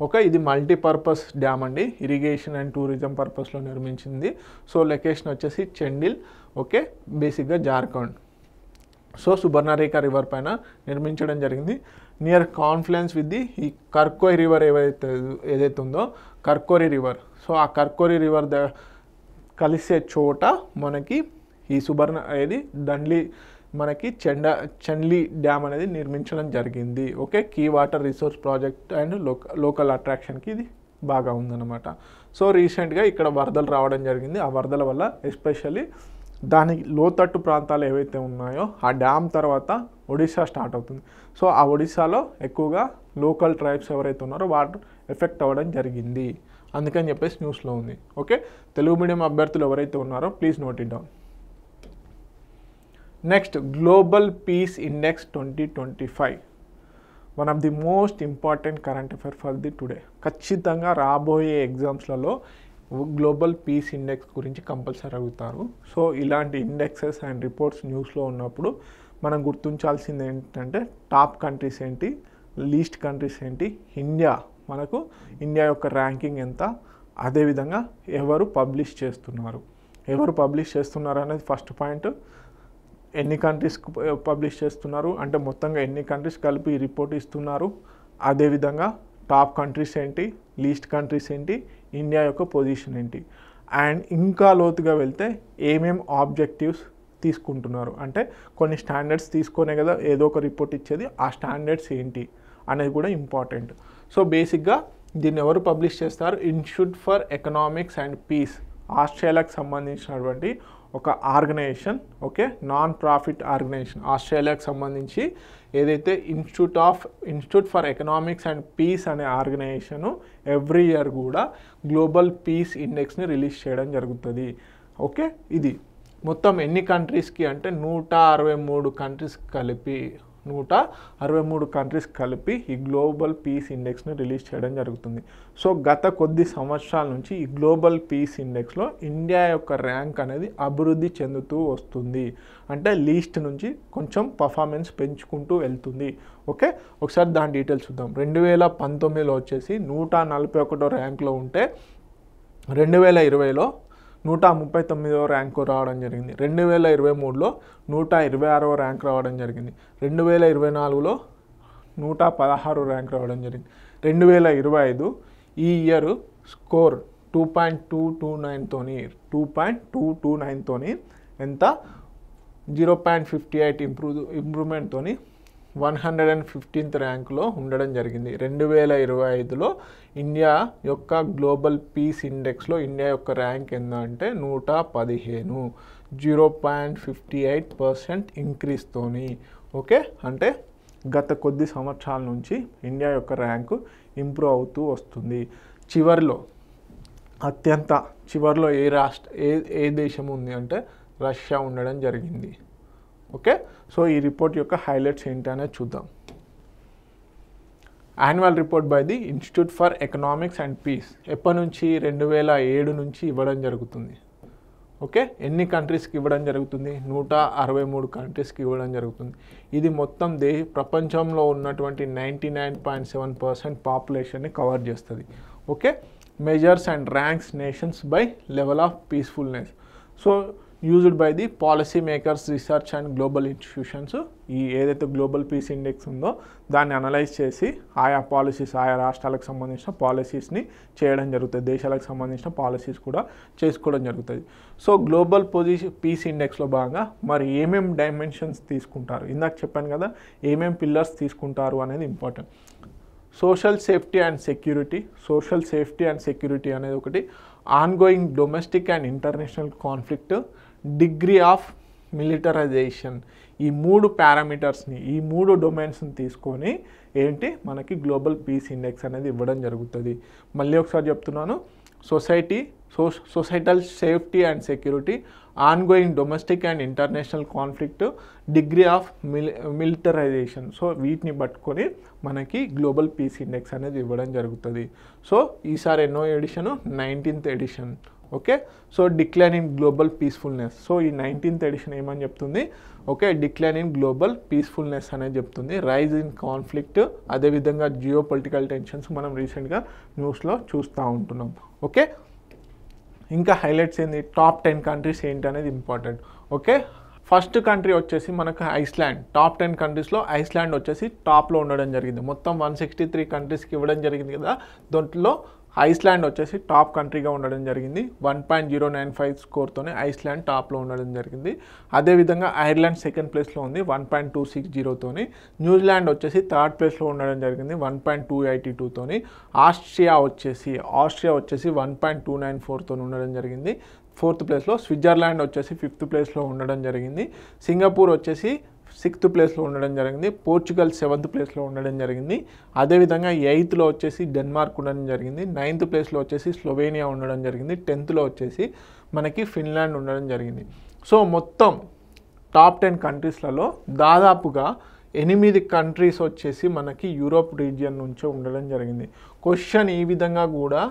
ఓకే, ఇది మల్టీపర్పస్ డ్యామ్ అండి, ఇరిగేషన్ అండ్ టూరిజం పర్పస్లో నిర్మించింది. సో లొకేషన్ వచ్చేసి చండిల్. ఓకే, బేసిక్గా జార్ఖండ్. సో సుబర్ణరేఖ రివర్ పైన నిర్మించడం జరిగింది. నియర్ కాన్ఫ్లుయెన్స్ విత్ ది ఈ కర్కోయ్ రివర్ ఏదైతే ఉందో, కర్కోరి రివర్. సో ఆ కర్కోరి రివర్ కలిసే చోట మనకి ఈ మనకి చండ్లీ డ్యామ్ అనేది నిర్మించడం జరిగింది. Okay, key water resource project and local అట్రాక్షన్కి ఇది బాగా ఉందన్నమాట. సో రీసెంట్గా ఇక్కడ వరదలు రావడం జరిగింది. ఆ వరదల వల్ల ఎస్పెషల్లీ దాని లోతట్టు ప్రాంతాలు ఏవైతే ఉన్నాయో ఆ డ్యామ్ తర్వాత ఒడిశా స్టార్ట్ అవుతుంది. సో ఆ ఒడిశాలో ఎక్కువగా లోకల్ ట్రైబ్స్ ఎవరైతే ఉన్నారో వాటి ఎఫెక్ట్ అవ్వడం జరిగింది. అందుకని చెప్పేసి న్యూస్లో ఉంది. ఓకే, తెలుగు మీడియం అభ్యర్థులు ఎవరైతే ఉన్నారో please note it down. Next, global peace index 2025, one of the most important current affair for the today. ఖచ్చితంగా రాబోయే ఎగ్జామ్స్లలో గ్లోబల్ పీస్ ఇండెక్స్ గురించి కంపల్సరీ అడుగుతారు. సో ఇలాంటి ఇండెక్సెస్ అండ్ రిపోర్ట్స్ న్యూస్లో ఉన్నప్పుడు మనం గుర్తించాల్సింది ఏంటంటే టాప్ కంట్రీస్ ఏంటి, లీస్ట్ కంట్రీస్ ఏంటి, ఇండియా యొక్క ర్యాంకింగ్ ఎంత, అదేవిధంగా ఎవరు పబ్లిష్ చేస్తున్నారు అనేది ఫస్ట్ పాయింట్. ఎన్ని కంట్రీస్ పబ్లిష్ చేస్తున్నారు అంటే మొత్తంగా ఎన్ని కంట్రీస్ కలిపి ఈ రిపోర్ట్ ఇస్తున్నారు, అదేవిధంగా టాప్ కంట్రీస్ ఏంటి, లీస్ట్ కంట్రీస్ ఏంటి, ఇండియా యొక్క పొజిషన్ ఏంటి, అండ్ ఇంకా లోతుగా వెళ్తే ఏమేం ఆబ్జెక్టివ్స్ తీసుకుంటున్నారు అంటే కొన్ని స్టాండర్డ్స్ తీసుకొనే కదా ఏదో ఒక రిపోర్ట్ ఇచ్చేది, ఆ స్టాండర్డ్స్ ఏంటి అనేది కూడా ఇంపార్టెంట్. సో బేసిక్గా దీన్ని ఎవరు పబ్లిష్ చేస్తారు, Institute for Economics and Peace, ఆస్ట్రేలియాకి సంబంధించినటువంటి ఒక organisation. Okay, non profit organisation, ఆస్ట్రేలియాకి సంబంధించి ఏదైతే Institute for Economics and Peace అనే ఆర్గనైజేషను ఎవ్రీ ఇయర్ కూడా గ్లోబల్ పీస్ ఇండెక్స్ని రిలీజ్ చేయడం జరుగుతుంది. ఓకే, ఇది మొత్తం ఎన్ని కంట్రీస్కి అంటే 163 కంట్రీస్ కలిపి ఈ గ్లోబల్ పీస్ ఇండెక్స్ని రిలీజ్ చేయడం జరుగుతుంది. సో గత కొద్ది సంవత్సరాల నుంచి ఈ గ్లోబల్ పీస్ ఇండెక్స్లో ఇండియా యొక్క ర్యాంక్ అనేది అభివృద్ధి చెందుతూ వస్తుంది. అంటే లీస్ట్ నుంచి కొంచెం పర్ఫార్మెన్స్ పెంచుకుంటూ వెళ్తుంది. ఓకే, ఒకసారి దాని డీటెయిల్స్ చూద్దాం. 2019లో వచ్చేసి 141వ ర్యాంక్లో ఉంటే 2020లో 139వ ర్యాంకు రావడం జరిగింది. 2023లో 126వ ర్యాంక్ రావడం జరిగింది. 2024లో 116 ర్యాంక్ రావడం జరిగింది. 2025 ఈ ఇయర్ స్కోర్ 2.229తోని ఎంత 0.58 ఇంప్రూవ్మెంట్తోని 115th ర్యాంకులో ఉండడం జరిగింది. 2025లో ఇండియా యొక్క గ్లోబల్ పీస్ ఇండెక్స్లో ఇండియా యొక్క ర్యాంక్ ఎంత అంటే 115, 0.58% ఇంక్రీజ్తోని. ఓకే, అంటే గత కొద్ది సంవత్సరాల నుంచి ఇండియా యొక్క ర్యాంకు ఇంప్రూవ్ అవుతూ వస్తుంది. చివర్లో ఏ దేశం ఉంది అంటే రష్యా ఉండడం జరిగింది. ఓకే, సో ఈ రిపోర్ట్ యొక్క హైలైట్స్ ఏంటి అనేది చూద్దాం. Annual report by the Institute for Economics and Peace ఎప్పటి నుంచి 2007 నుంచి ఇవ్వడం జరుగుతుంది. ఓకే, ఎన్ని కంట్రీస్కి ఇవ్వడం జరుగుతుంది, 163 కంట్రీస్కి ఇవ్వడం జరుగుతుంది. ఇది మొత్తం ప్రపంచంలో ఉన్నటువంటి 99.7% పాపులేషన్ని కవర్ చేస్తుంది. Okay, measures and ranks nations by level of peacefulness. So used by the policy makers, research and global institutions. ఈ ఏదైతే గ్లోబల్ పీస్ ఇండెక్స్ ఉందో దాన్ని అనలైజ్ చేసి ఆయా పాలసీస్, ఆయా రాష్ట్రాలకు సంబంధించిన పాలసీస్ని చేయడం జరుగుతుంది. దేశాలకు సంబంధించిన పాలసీస్ కూడా చేసుకోవడం జరుగుతుంది. సో గ్లోబల్ పీస్ ఇండెక్స్లో భాగంగా మరి ఏమేం డైమెన్షన్స్ తీసుకుంటారు, ఇందాక చెప్పాను కదా ఏమేం పిల్లర్స్ తీసుకుంటారు అనేది important. Social safety and security అనేది ఒకటి, ongoing domestic and international conflict, degree of militarisation. ఈ 3 పారామీటర్స్ని, ఈ 3 డొమైన్స్ని తీసుకొని ఏంటి మనకి గ్లోబల్ పీస్ ఇండెక్స్ అనేది ఇవ్వడం జరుగుతుంది. మళ్ళీ ఒకసారి చెప్తున్నాను, societal safety and security, ongoing domestic and international conflict, degree of militarisation. So వీటిని పట్టుకొని మనకి గ్లోబల్ పీస్ ఇండెక్స్ అనేది ఇవ్వడం జరుగుతుంది. సో ఈసారి ఎన్నో edition? 19th edition. Okay, so decline in global peacefulness. So ఈ 19th ఎడిషన్ ఏమని చెప్తుంది? Okay, decline in global peacefulness అనేది చెప్తుంది. రైజ్ ఇన్ కాన్ఫ్లిక్ట్, అదేవిధంగా జియో పొలిటికల్ టెన్షన్స్ మనం రీసెంట్గా న్యూస్లో చూస్తూ ఉంటున్నాం. ఓకే, ఇంకా హైలైట్స్ ఏంది? టాప్ 10 కంట్రీస్ ఏంటి అనేది ఇంపార్టెంట్. ఓకే, ఫస్ట్ కంట్రీ వచ్చేసి మనకు ఐస్లాండ్. టాప్ 10 కంట్రీస్లో ఐస్లాండ్ వచ్చేసి టాప్లో ఉండడం జరిగింది. మొత్తం 163 కంట్రీస్కి ఇవ్వడం జరిగింది కదా, దాంట్లో ఐస్లాండ్ వచ్చేసి టాప్ కంట్రీగా ఉండడం జరిగింది. 1.095 స్కోర్తోనే ఐస్లాండ్ టాప్లో ఉండడం జరిగింది. అదేవిధంగా ఐర్లాండ్ సెకండ్ ప్లేస్లో ఉంది 1.260తోని. న్యూజిలాండ్ వచ్చేసి థర్డ్ ప్లేస్లో ఉండడం జరిగింది 1.282తోని. ఆస్ట్రియా వచ్చేసి 1.294తో ఉండడం జరిగింది. 4th ప్లేస్లో. స్విట్జర్లాండ్ వచ్చేసి 5th ప్లేస్లో ఉండడం జరిగింది. సింగపూర్ వచ్చేసి 6th ప్లేస్లో ఉండడం జరిగింది. పోర్చుగల్ 7th ప్లేస్లో ఉండడం జరిగింది. అదేవిధంగా 8thలో వచ్చేసి డెన్మార్క్ ఉండడం జరిగింది. 9th ప్లేస్లో వచ్చేసి స్లోవేనియా ఉండడం జరిగింది. 10thలో వచ్చేసి మనకి ఫిన్లాండ్ ఉండడం జరిగింది. సో మొత్తం టాప్ 10 కంట్రీస్లలో దాదాపుగా 8 కంట్రీస్ వచ్చేసి మనకి యూరోప్ రీజియన్ నుంచే ఉండడం జరిగింది. క్వశ్చన్ ఈ విధంగా కూడా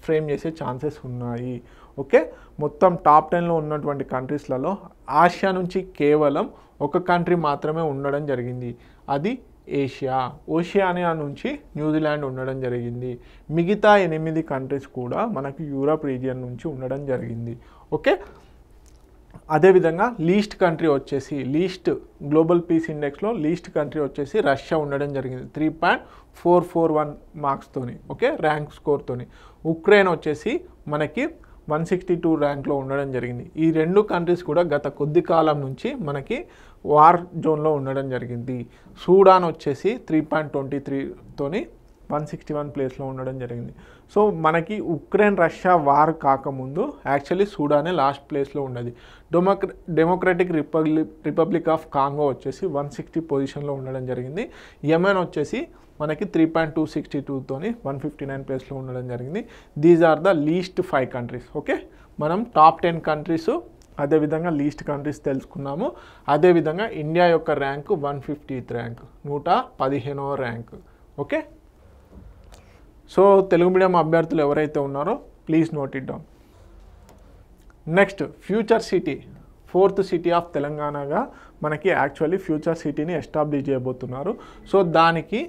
ఫ్రేమ్ చేసే ఛాన్సెస్ ఉన్నాయి. ఓకే, మొత్తం టాప్ 10లో ఉన్నటువంటి కంట్రీస్లలో ఆసియా నుంచి కేవలం ఒక కంట్రీ మాత్రమే ఉండడం జరిగింది, అది ఓషియానియా నుంచి న్యూజిలాండ్ ఉండడం జరిగింది. మిగతా 8 కంట్రీస్ కూడా మనకి యూరోప్ రీజియన్ నుంచి ఉండడం జరిగింది. ఓకే, అదేవిధంగా లీస్ట్ కంట్రీ వచ్చేసి గ్లోబల్ పీస్ ఇండెక్స్లో లీస్ట్ కంట్రీ వచ్చేసి రష్యా ఉండడం జరిగింది 3.441 మార్క్స్తోని. ఓకే, ర్యాంక్ స్కోర్తోని. ఉక్రెయిన్ వచ్చేసి మనకి 162 ర్యాంక్లో ఉండడం జరిగింది. ఈ 2 కంట్రీస్ కూడా గత కొద్ది కాలం నుంచి మనకి వార్ జోన్లో ఉండడం జరిగింది. సూడాన్ వచ్చేసి 3.23తోని 161 ప్లేస్లో ఉండడం జరిగింది. సో మనకి ఉక్రెయిన్ రష్యా వార్ కాకముందు యాక్చువల్లీ సూడానే లాస్ట్ ప్లేస్లో ఉండేది. డెమోక్రటిక్ రిపబ్లిక్ ఆఫ్ కాంగో వచ్చేసి 160 పొజిషన్లో ఉండడం జరిగింది. యెమెన్ వచ్చేసి మనకి 3.262తోని 159 ప్లేస్లో ఉండడం జరిగింది. These are the least 5 countries. Okay, మనం టాప్ 10 కంట్రీస్ అదేవిధంగా లీస్ట్ కంట్రీస్ తెలుసుకున్నాము. అదేవిధంగా ఇండియా యొక్క ర్యాంకు 150th ర్యాంక్, 115వ rank. Okay, so Telugu medium అభ్యర్థులు ఎవరైతే ఉన్నారో please note it down. Next future city, 4th city of తెలంగాణగా మనకి యాక్చువల్లీ ఫ్యూచర్ సిటీని ఎస్టాబ్లిష్ చేయబోతున్నారు. సో దానికి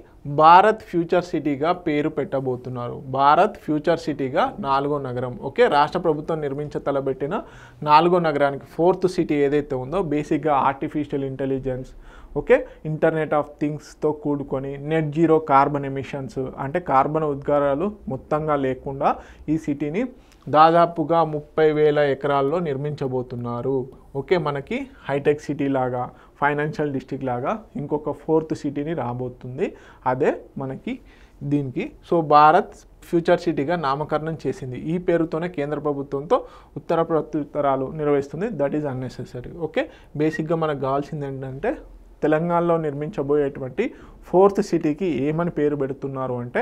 భారత్ ఫ్యూచర్ సిటీగా పేరు పెట్టబోతున్నారు. భారత్ ఫ్యూచర్ సిటీగా 4వ నగరం. ఓకే, రాష్ట్ర ప్రభుత్వం తలబెట్టిన 4వ నగరానికి 4th సిటీ ఏదైతే ఉందో బేసిక్గా artificial intelligence, okay, internet of థింగ్స్తో కూడుకొని నెట్ జీరో కార్బన్ ఎమిషన్స్ అంటే కార్బన్ ఉద్గారాలు మొత్తంగా లేకుండా ఈ సిటీని దాదాపుగా 30,000 ఎకరాల్లో నిర్మించబోతున్నారు. ఓకే, మనకి హైటెక్ సిటీ లాగా, ఫైనాన్షియల్ డిస్ట్రిక్ట్ లాగా ఇంకొక 4th సిటీని రాబోతుంది. అదే మనకి దీనికి సో భారత్ ఫ్యూచర్ సిటీగా నామకరణం చేసింది. ఈ పేరుతోనే కేంద్ర ప్రభుత్వంతో ఉత్తర ప్రత్యుత్తరాలు నిర్వహిస్తుంది. That is unnecessary. ఓకే, బేసిక్గా మనకు కావాల్సింది ఏంటంటే తెలంగాణలో నిర్మించబోయేటువంటి 4th సిటీకి ఏమని పేరు పెడుతున్నారు అంటే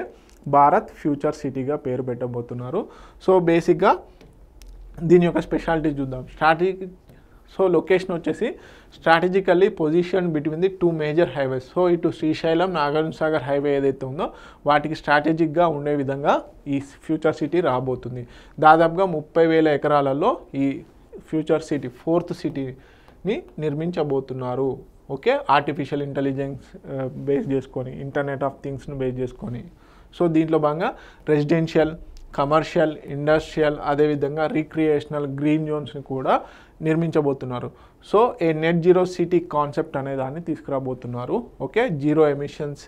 భారత్ ఫ్యూచర్ సిటీగా పేరు పెట్టబోతున్నారు. సో బేసిక్గా దీని యొక్క స్పెషాలిటీ చూద్దాం. సో లొకేషన్ వచ్చేసి strategically position between the 2 major highways. So ఇటు శ్రీశైలం నాగార్జున సాగర్ హైవే ఏదైతే ఉందో వాటికి స్ట్రాటజిక్గా ఉండే విధంగా ఈ ఫ్యూచర్ సిటీ రాబోతుంది. దాదాపుగా 30,000 ఎకరాలలో ఈ ఫ్యూచర్ సిటీ 4th సిటీని నిర్మించబోతున్నారు. ఓకే, ఆర్టిఫిషియల్ ఇంటెలిజెన్స్ బేస్ చేసుకొని, ఇంటర్నెట్ ఆఫ్ థింగ్స్ను బేస్ చేసుకొని. సో దీంట్లో భాగంగా రెసిడెన్షియల్, కమర్షియల్, ఇండస్ట్రియల్, అదేవిధంగా రీక్రియేషనల్, గ్రీన్ జోన్స్ని కూడా నిర్మించబోతున్నారు. So a net zero city concept అనే దాన్ని తీసుకురాబోతున్నారు. Okay, zero emissions,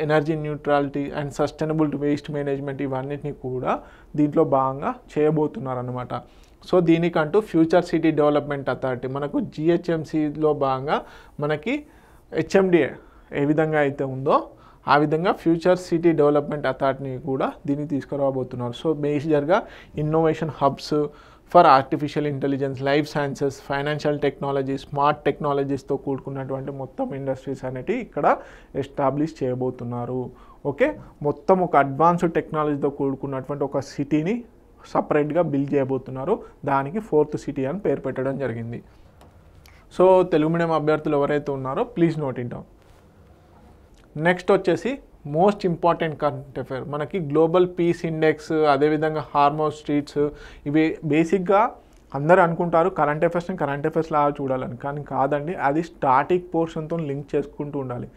energy neutrality and sustainable waste management ఇవన్నిటిని కూడా దీంట్లో భాగంగా చేయబోతున్నారు అన్నమాట. సో దీనికంటూ ఫ్యూచర్ సిటీ డెవలప్మెంట్ అథారిటీ మనకు జిహెచ్ఎంసీలో భాగంగా మనకి హెచ్ఎండిఏ ఏ విధంగా అయితే ఉందో ఆ విధంగా ఫ్యూచర్ సిటీ డెవలప్మెంట్ అథారిటీని కూడా దీన్ని తీసుకురాబోతున్నారు. సో మేజర్గా innovation hubs, for artificial intelligence, life sciences, financial technology, smart టెక్నాలజీస్తో కూడుకున్నటువంటి మొత్తం ఇండస్ట్రీస్ అనేటివి ఇక్కడ ఎస్టాబ్లిష్ చేయబోతున్నారు. ఓకే, మొత్తం ఒక అడ్వాన్స్డ్ టెక్నాలజీతో కూడుకున్నటువంటి ఒక సిటీని సపరేట్గా బిల్డ్ చేయబోతున్నారు. దానికి 4th సిటీ అని పేరు పెట్టడం జరిగింది. సో తెలుగు మీడియం అభ్యర్థులు ఎవరైతే ఉన్నారో please note it down. Next వచ్చేసి మోస్ట్ ఇంపార్టెంట్ కరెంట్ అఫైర్, మనకి గ్లోబల్ పీస్ ఇండెక్స్, అదేవిధంగా హార్మోస్ స్ట్రీట్స్, ఇవి బేసిక్గా అందరూ అనుకుంటారు కరెంట్ అఫైర్స్ లాగా చూడాలని, కానీ కాదండి, అది స్టాటిక్ పోర్షన్తో లింక్ చేసుకుంటూ ఉండాలి.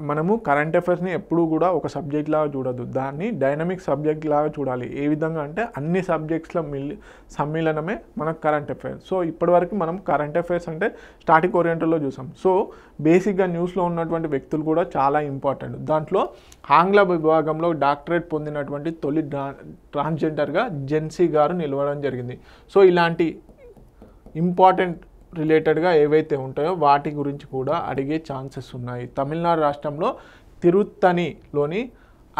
మనము కరెంట్ అఫైర్స్ని ఎప్పుడూ కూడా ఒక సబ్జెక్ట్ లాగా చూడద్దు, దాన్ని డైనమిక్ సబ్జెక్ట్ లాగా చూడాలి. ఏ విధంగా అంటే అన్ని సబ్జెక్ట్స్ల సమ్మేళనమే మనకు కరెంట్ అఫైర్స్. సో ఇప్పటివరకు మనం కరెంట్ అఫైర్స్ అంటే స్టాటిక్ ఓరియంటెడ్లో చూసాం. సో బేసిక్గా న్యూస్లో ఉన్నటువంటి వ్యక్తులు కూడా చాలా ఇంపార్టెంట్. దాంట్లో ఆంగ్ల విభాగంలో డాక్టరేట్ పొందినటువంటి తొలి ట్రాన్స్జెండర్గా జెన్సీ గారు నిలవడం జరిగింది. సో ఇలాంటి ఇంపార్టెంట్ రిలేటెడ్గా ఏవైతే ఉంటాయో వాటి గురించి కూడా అడిగే ఛాన్సెస్ ఉన్నాయి. తమిళనాడు రాష్ట్రంలో తిరుత్తణిలోని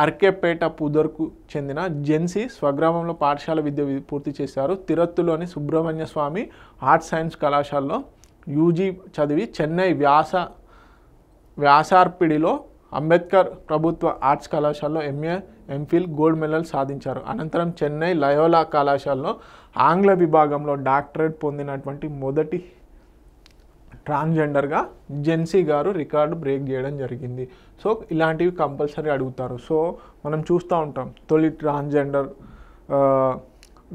అర్కేపేట పుదర్కు చెందిన జెన్సీ స్వగ్రామంలో పాఠశాల విద్య పూర్తి చేశారు. తిరుత్తులోని సుబ్రహ్మణ్య స్వామి ఆర్ట్స్ సైన్స్ కళాశాలలో యూజీ చదివి చెన్నై వ్యాసార్పిడిలో అంబేద్కర్ ప్రభుత్వ ఆర్ట్స్ కళాశాలలో ఎంఏ, ఎంఫిల్, గోల్డ్ మెడల్ సాధించారు. అనంతరం చెన్నై లయోలా కళాశాలలో ఆంగ్ల విభాగంలో డాక్టరేట్ పొందినటువంటి మొదటి ట్రాన్స్జెండర్గా జెన్సీ గారు రికార్డు బ్రేక్ చేయడం జరిగింది. సో ఇలాంటివి కంపల్సరీ అడుగుతారు. సో మనం చూస్తూ ఉంటాం తొలి ట్రాన్స్జెండర్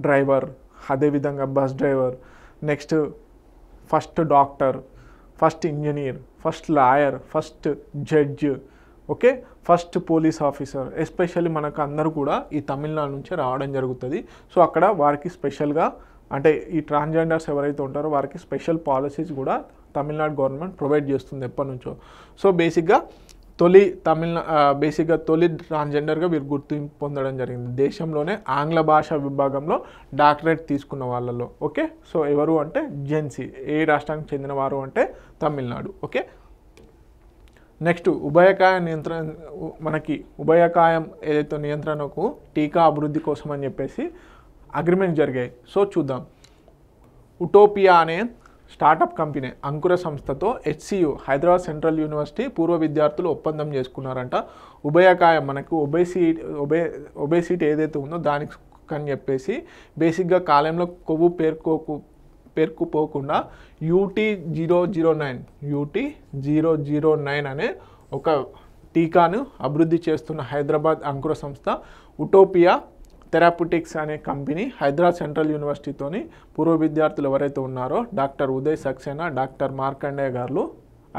డ్రైవర్, అదేవిధంగా bus driver, next first doctor, first engineer, first lawyer, first judge, okay, first police officer. Especially మనకు అందరూ కూడా ఈ తమిళనాడు నుంచే రావడం జరుగుతుంది. సో అక్కడ వారికి స్పెషల్గా అంటే ఈ ట్రాన్స్జెండర్స్ ఎవరైతే ఉంటారో వారికి స్పెషల్ పాలసీస్ కూడా తమిళనాడు గవర్నమెంట్ ప్రొవైడ్ చేస్తుంది ఎప్పటి నుంచో. సో బేసిక్గా తొలి ట్రాన్స్జెండర్గా వీరు గుర్తింపు పొందడం జరిగింది దేశంలోనే ఆంగ్ల భాష విభాగంలో డాక్టరేట్ తీసుకున్న వాళ్ళలో. ఓకే, సో ఎవరు అంటే జెన్సీ. ఏ రాష్ట్రానికి చెందిన వారు అంటే తమిళనాడు. ఓకే, నెక్స్ట్ ఉభయకాయ నియంత్రణ, మనకి ఉభయకాయం ఏదైతే నియంత్రణకు టీకా అభివృద్ధి కోసం అని చెప్పేసి అగ్రిమెంట్ జరిగాయి. సో చూద్దాం. ఉటోపియా అనే స్టార్టప్ కంపెనీ అంకుర సంస్థతో HCU హైదరాబాద్ సెంట్రల్ యూనివర్సిటీ పూర్వ విద్యార్థులు ఒప్పందం చేసుకున్నారంట. ఉభయకాయం మనకు ఒబేసిటీ ఏదైతే ఉందో దానికి అని చెప్పేసి బేసిక్గా కాలంలో కొవ్వు పేరుకుపోకుండా UT009 అనే ఒక టీకాను అభివృద్ధి చేస్తున్న హైదరాబాద్ అంకుర సంస్థ ఉటోపియా థెరాప్యూటిక్స్ అనే కంపెనీ హైదరాబాద్ సెంట్రల్ యూనివర్సిటీతోని పూర్వ విద్యార్థులు ఎవరైతే ఉన్నారో డాక్టర్ ఉదయ్ సక్సేనా, డాక్టర్ మార్కండేయ గారు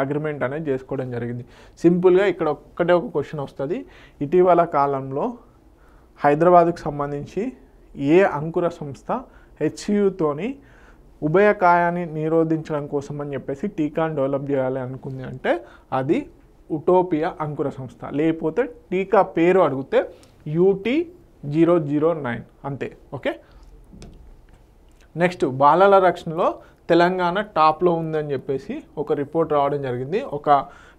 అగ్రిమెంట్ అనేది చేసుకోవడం జరిగింది. సింపుల్గా ఇక్కడ ఒక్కటే ఒక క్వశ్చన్ వస్తుంది. ఇటీవల కాలంలో హైదరాబాద్కు సంబంధించి ఏ అంకుర సంస్థ HCUతోని ఉభయకాయాన్ని నిరోధించడం కోసం అని చెప్పేసి టీకాను డెవలప్ చేయాలి అనుకుంది అంటే అది ఉటోపియా అంకుర సంస్థ. లేకపోతే టీకా పేరు అడిగితే UT009 అంతే. ఓకే, నెక్స్ట్ బాలల రక్షణలో తెలంగాణ టాప్లో ఉందని చెప్పేసి ఒక రిపోర్ట్ రావడం జరిగింది. ఒక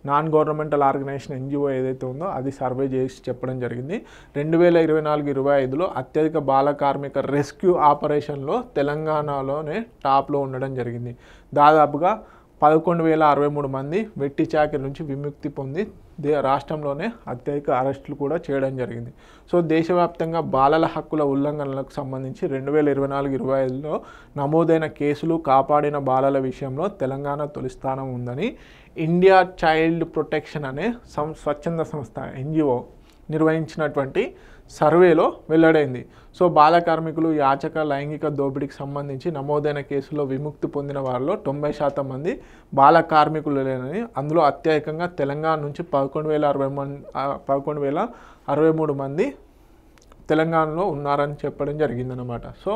నాన్ గవర్నమెంటల్ ఆర్గనైజేషన్ NGO ఏదైతే ఉందో అది సర్వే చేసి చెప్పడం జరిగింది. 2024-25లో అత్యధిక బాల కార్మిక రెస్క్యూ ఆపరేషన్లో తెలంగాణలోనే టాప్లో ఉండడం జరిగింది. దాదాపుగా 11,063 మంది వెట్టి చాకిరి నుంచి విముక్తి పొంది రాష్ట్రంలోనే అత్యధిక అరెస్టులు కూడా చేయడం జరిగింది. సో దేశవ్యాప్తంగా బాలల హక్కుల ఉల్లంఘనలకు సంబంధించి 2024-25లో నమోదైన కేసులు, కాపాడిన బాలల విషయంలో తెలంగాణ తొలి స్థానం ఉందని ఇండియా చైల్డ్ ప్రొటెక్షన్ అనే స్వచ్ఛంద సంస్థ NGO నిర్వహించినటువంటి సర్వేలో వెల్లడైంది. సో బాల కార్మికులు, యాచక, లైంగిక దోపిడీకి సంబంధించి నమోదైన కేసులో విముక్తి పొందిన వారిలో 90% మంది బాల కార్మికులేనని, అందులో అత్యధికంగా తెలంగాణ నుంచి 11,063 మంది తెలంగాణలో ఉన్నారని చెప్పడం జరిగిందనమాట. సో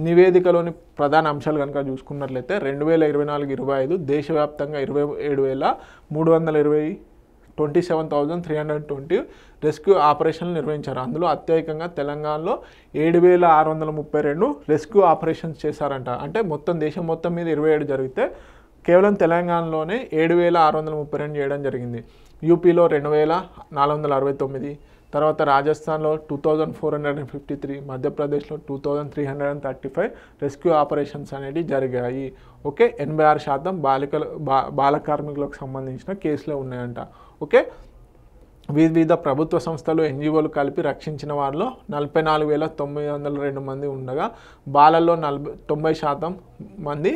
నివేదికలోని ప్రధాన అంశాలు కనుక చూసుకున్నట్లయితే 2024-25 దేశవ్యాప్తంగా 27,320 రెస్క్యూ ఆపరేషన్లు నిర్వహించారు. అందులో అత్యధికంగా తెలంగాణలో 7,632 రెస్క్యూ ఆపరేషన్స్ చేశారంట. అంటే మొత్తం దేశం మొత్తం మీద 27 జరిగితే కేవలం తెలంగాణలోనే 7,632 చేయడం జరిగింది. యూపీలో 2,469, తర్వాత రాజస్థాన్లో 2453, మధ్యప్రదేశ్లో 2335 రెస్క్యూ ఆపరేషన్స్ అనేవి జరిగాయి. ఓకే, 86% బాల కార్మికులకు సంబంధించిన కేసులే ఉన్నాయంట. ఓకే, వివిధ ప్రభుత్వ సంస్థలు ఎన్జిఓలు కలిపి రక్షించిన వారిలో 44,902 మంది ఉండగా బాలల్లో 90% మంది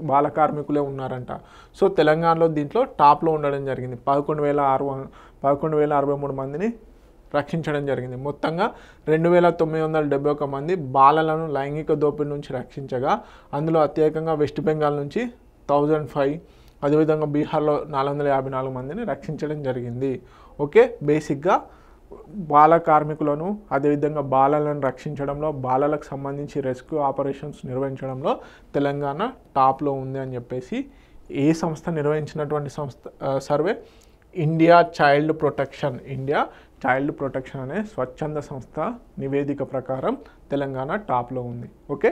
బాల కార్మికులే ఉన్నారంట. సో తెలంగాణలో దీంట్లో టాప్లో ఉండడం జరిగింది. 11,063 మందిని రక్షించడం జరిగింది. మొత్తంగా 2,971 మంది బాలలను లైంగిక దోపిడీ నుంచి రక్షించగా అందులో అత్యధికంగా వెస్ట్ బెంగాల్ నుంచి 1005, అదేవిధంగా బీహార్లో 454 మందిని రక్షించడం జరిగింది. ఓకే, బేసిక్గా బాల కార్మికులను అదేవిధంగా బాలలను రక్షించడంలో, బాలలకు సంబంధించి రెస్క్యూ ఆపరేషన్స్ నిర్వహించడంలో తెలంగాణ టాప్లో ఉంది అని చెప్పేసి ఏ సంస్థ నిర్వహించినటువంటి సర్వే? ఇండియా చైల్డ్ ప్రొటెక్షన్ అనే స్వచ్ఛంద సంస్థ నివేదిక ప్రకారం తెలంగాణ టాప్లో ఉంది. ఓకే,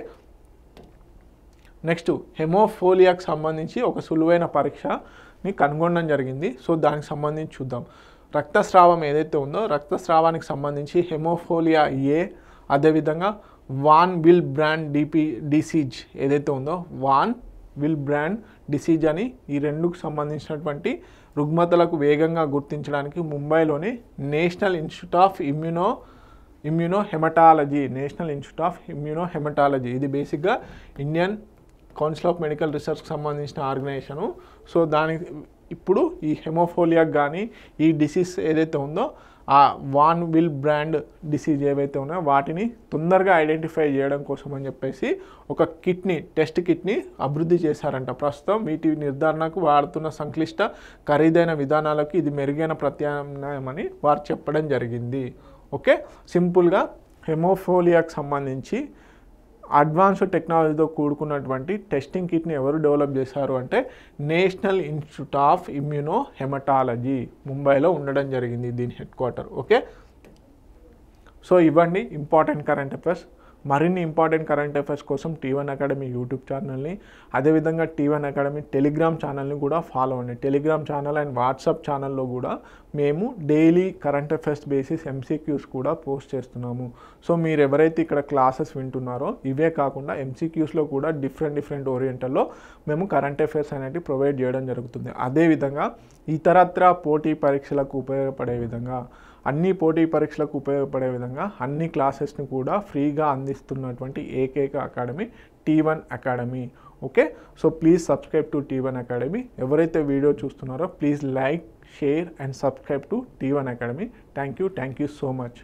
నెక్స్ట్ హెమోఫోలియాకి సంబంధించి ఒక సులువైన పరీక్షని కనుగొనడం జరిగింది. సో దానికి సంబంధించి చూద్దాం. రక్తస్రావం ఏదైతే ఉందో రక్తస్రావానికి సంబంధించి హెమోఫోలియా ఏ, అదేవిధంగా వాన్ విల్ బ్రాండ్ డిసీజ్ ఏదైతే ఉందో వాన్ విల్ బ్రాండ్ డిసీజ్ అని ఈ రెండుకు సంబంధించినటువంటి రుగ్మతలకు వేగంగా గుర్తించడానికి ముంబైలోని నేషనల్ ఇన్స్టిట్యూట్ ఆఫ్ ఇమ్యూనోహెమటాలజీ ఇది బేసిక్గా ఇండియన్ కౌన్సిల్ ఆఫ్ మెడికల్ రీసెర్చ్కి సంబంధించిన ఆర్గనైజేషను. సో దానికి ఇప్పుడు ఈ హెమోఫోలియాకి కానీ ఈ డిసీజ్ ఏదైతే ఉందో ఆ వాన్ విల్ బ్రాండ్ డిసీజ్ ఏవైతే ఉన్నాయో వాటిని తొందరగా ఐడెంటిఫై చేయడం కోసం అని చెప్పేసి ఒక టెస్ట్ కిట్ని అభివృద్ధి చేశారంట. ప్రస్తుతం వీటి నిర్ధారణకు వాడుతున్న సంక్లిష్ట ఖరీదైన విధానాలకు ఇది మెరుగైన ప్రత్యామ్నాయమని వారు చెప్పడం జరిగింది. ఓకే, సింపుల్గా హెమోఫోలియాకి సంబంధించి అడ్వాన్స్డ్ టెక్నాలజీతో కూడుకున్నటువంటి టెస్టింగ్ కిట్ని ఎవరు డెవలప్ చేశారు అంటే నేషనల్ ఇన్స్టిట్యూట్ ఆఫ్ ఇమ్యూనోహెమటాలజీ ముంబైలో ఉండడం జరిగింది దీని హెడ్ క్వార్టర్. ఓకే, సో ఇవ్వండి ఇంపార్టెంట్ కరెంట్ అఫైర్స్. మరిన్ని ఇంపార్టెంట్ కరెంట్ అఫైర్స్ కోసం T1 అకాడమీ యూట్యూబ్ ఛానల్ని, అదేవిధంగా T1 అకాడమీ టెలిగ్రామ్ ఛానల్ని కూడా ఫాలో అవ్వండి. టెలిగ్రామ్ ఛానల్ అండ్ వాట్సాప్ ఛానల్లో కూడా మేము daily current affairs basis MCQs కూడా పోస్ట్ చేస్తున్నాము. సో మీరు ఎవరైతే ఇక్కడ క్లాసెస్ వింటున్నారో ఇవే కాకుండా MCQsలో కూడా డిఫరెంట్ ఓరియంటల్లో మేము కరెంట్ అఫైర్స్ అనేవి ప్రొవైడ్ చేయడం జరుగుతుంది. అదేవిధంగా ఇతరత్ర పోటీ పరీక్షలకు ఉపయోగపడే విధంగా అన్ని క్లాసెస్ని కూడా ఫ్రీగా అందిస్తున్నటువంటి ఏకైక academy T1 academy. Okay, so please subscribe to T1 academy. ఎవరైతే వీడియో చూస్తున్నారో please like, share and subscribe to T1 academy. Thank you so much.